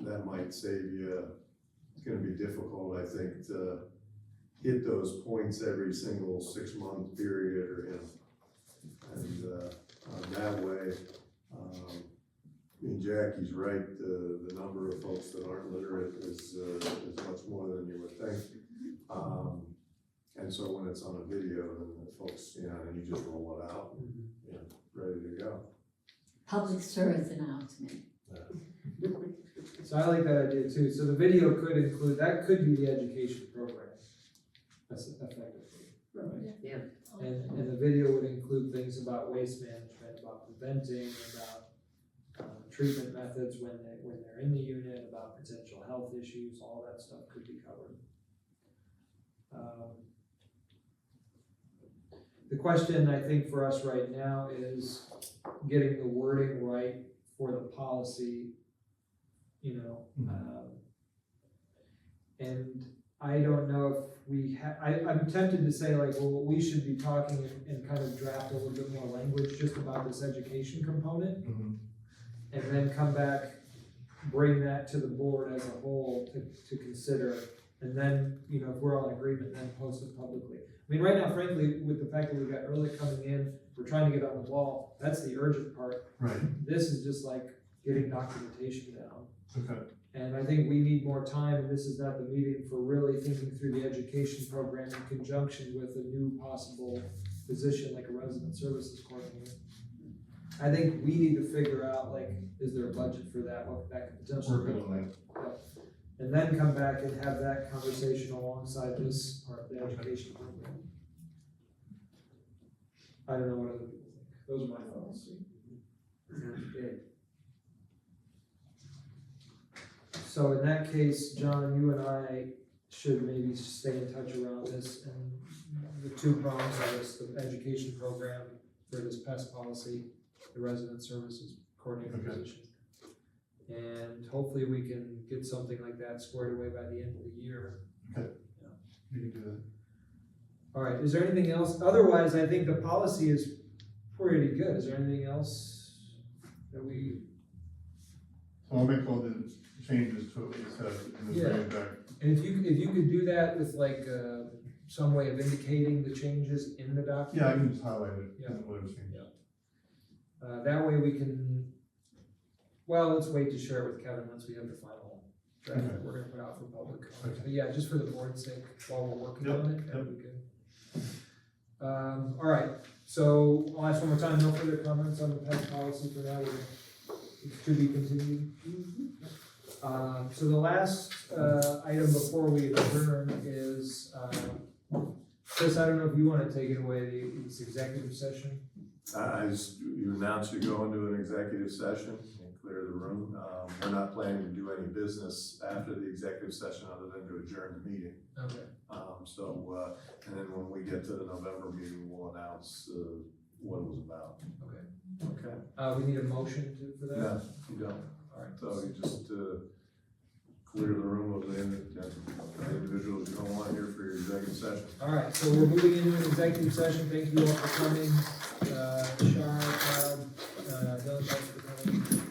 That might save you, it's gonna be difficult, I think, to hit those points every single 6-month period or, and, that way, I mean, Jackie's right, the number of folks that aren't literate is much more than you would think. And so when it's on a video, then the folks, you know, and you just roll it out, and, you know, ready to go. Public service announcement. So I like that idea too. So the video could include, that could be the education program. That's effectively, right? Yeah. And the video would include things about waste management, about preventing, about treatment methods when they're in the unit, about potential health issues, all that stuff could be covered. The question I think for us right now is getting the wording right for the policy, you know. And I don't know if we I'm tempted to say like, well, we should be talking and kind of draft a little bit more language just about this education component. And then come back, bring that to the board as a whole to consider. And then, you know, if we're all in agreement, then post it publicly. I mean, right now, frankly, with the fact that we've got early coming in, we're trying to get on the ball, that's the urgent part. Right, This is just like getting documentation down. okay, And I think we need more time, and this is not the meeting for really thinking through the education program in conjunction with a new possible position like a resident services coordinator. I think we need to figure out, like, is there a budget for that, what that could potentially working look on like? that. And then come back and have that conversation alongside this part of the education program. I don't know what other people think, those are my thoughts. Sounds good. So in that case, John, you and I should maybe stay in touch around this, and the two prongs of this, the education program for this pest policy, the resident services coordinator Okay. position. And hopefully we can get something like that squared away by the end of the year. You can do that. All right, is there anything else? Otherwise, I think the policy is pretty good. Is there anything else that we, So I'll make all the changes to what you said and then bring it back. and if you could do that with like, some way of indicating the changes in the document? Yeah, I can just highlight it, Yeah. whatever changes. That way we can, well, let's wait to share it with Kevin once we have the final draft that we're gonna put out for public comment. Okay. But yeah, just for the board's sake, while we're working Yep, on it, yep. and we can. All right, so I'll ask one more time, no further comments on the pest policy for now, it's to be continued. So the last, item before we adjourn is, Chris, I don't know if you wanna take it away, this executive session? You announced you go into an executive session and clear the room. We're not planning to do any business after the executive session other than to adjourn the meeting. Okay. And then when we get to the November meeting, we'll announce, what it was about. Okay. Okay? We need a motion for that? No, you don't. All right. So you just, clear the room of the individuals you don't want here for your executive session. All right, so we're moving into an executive session. Thank you all for coming. Shar, Todd, Dylan, thanks for coming.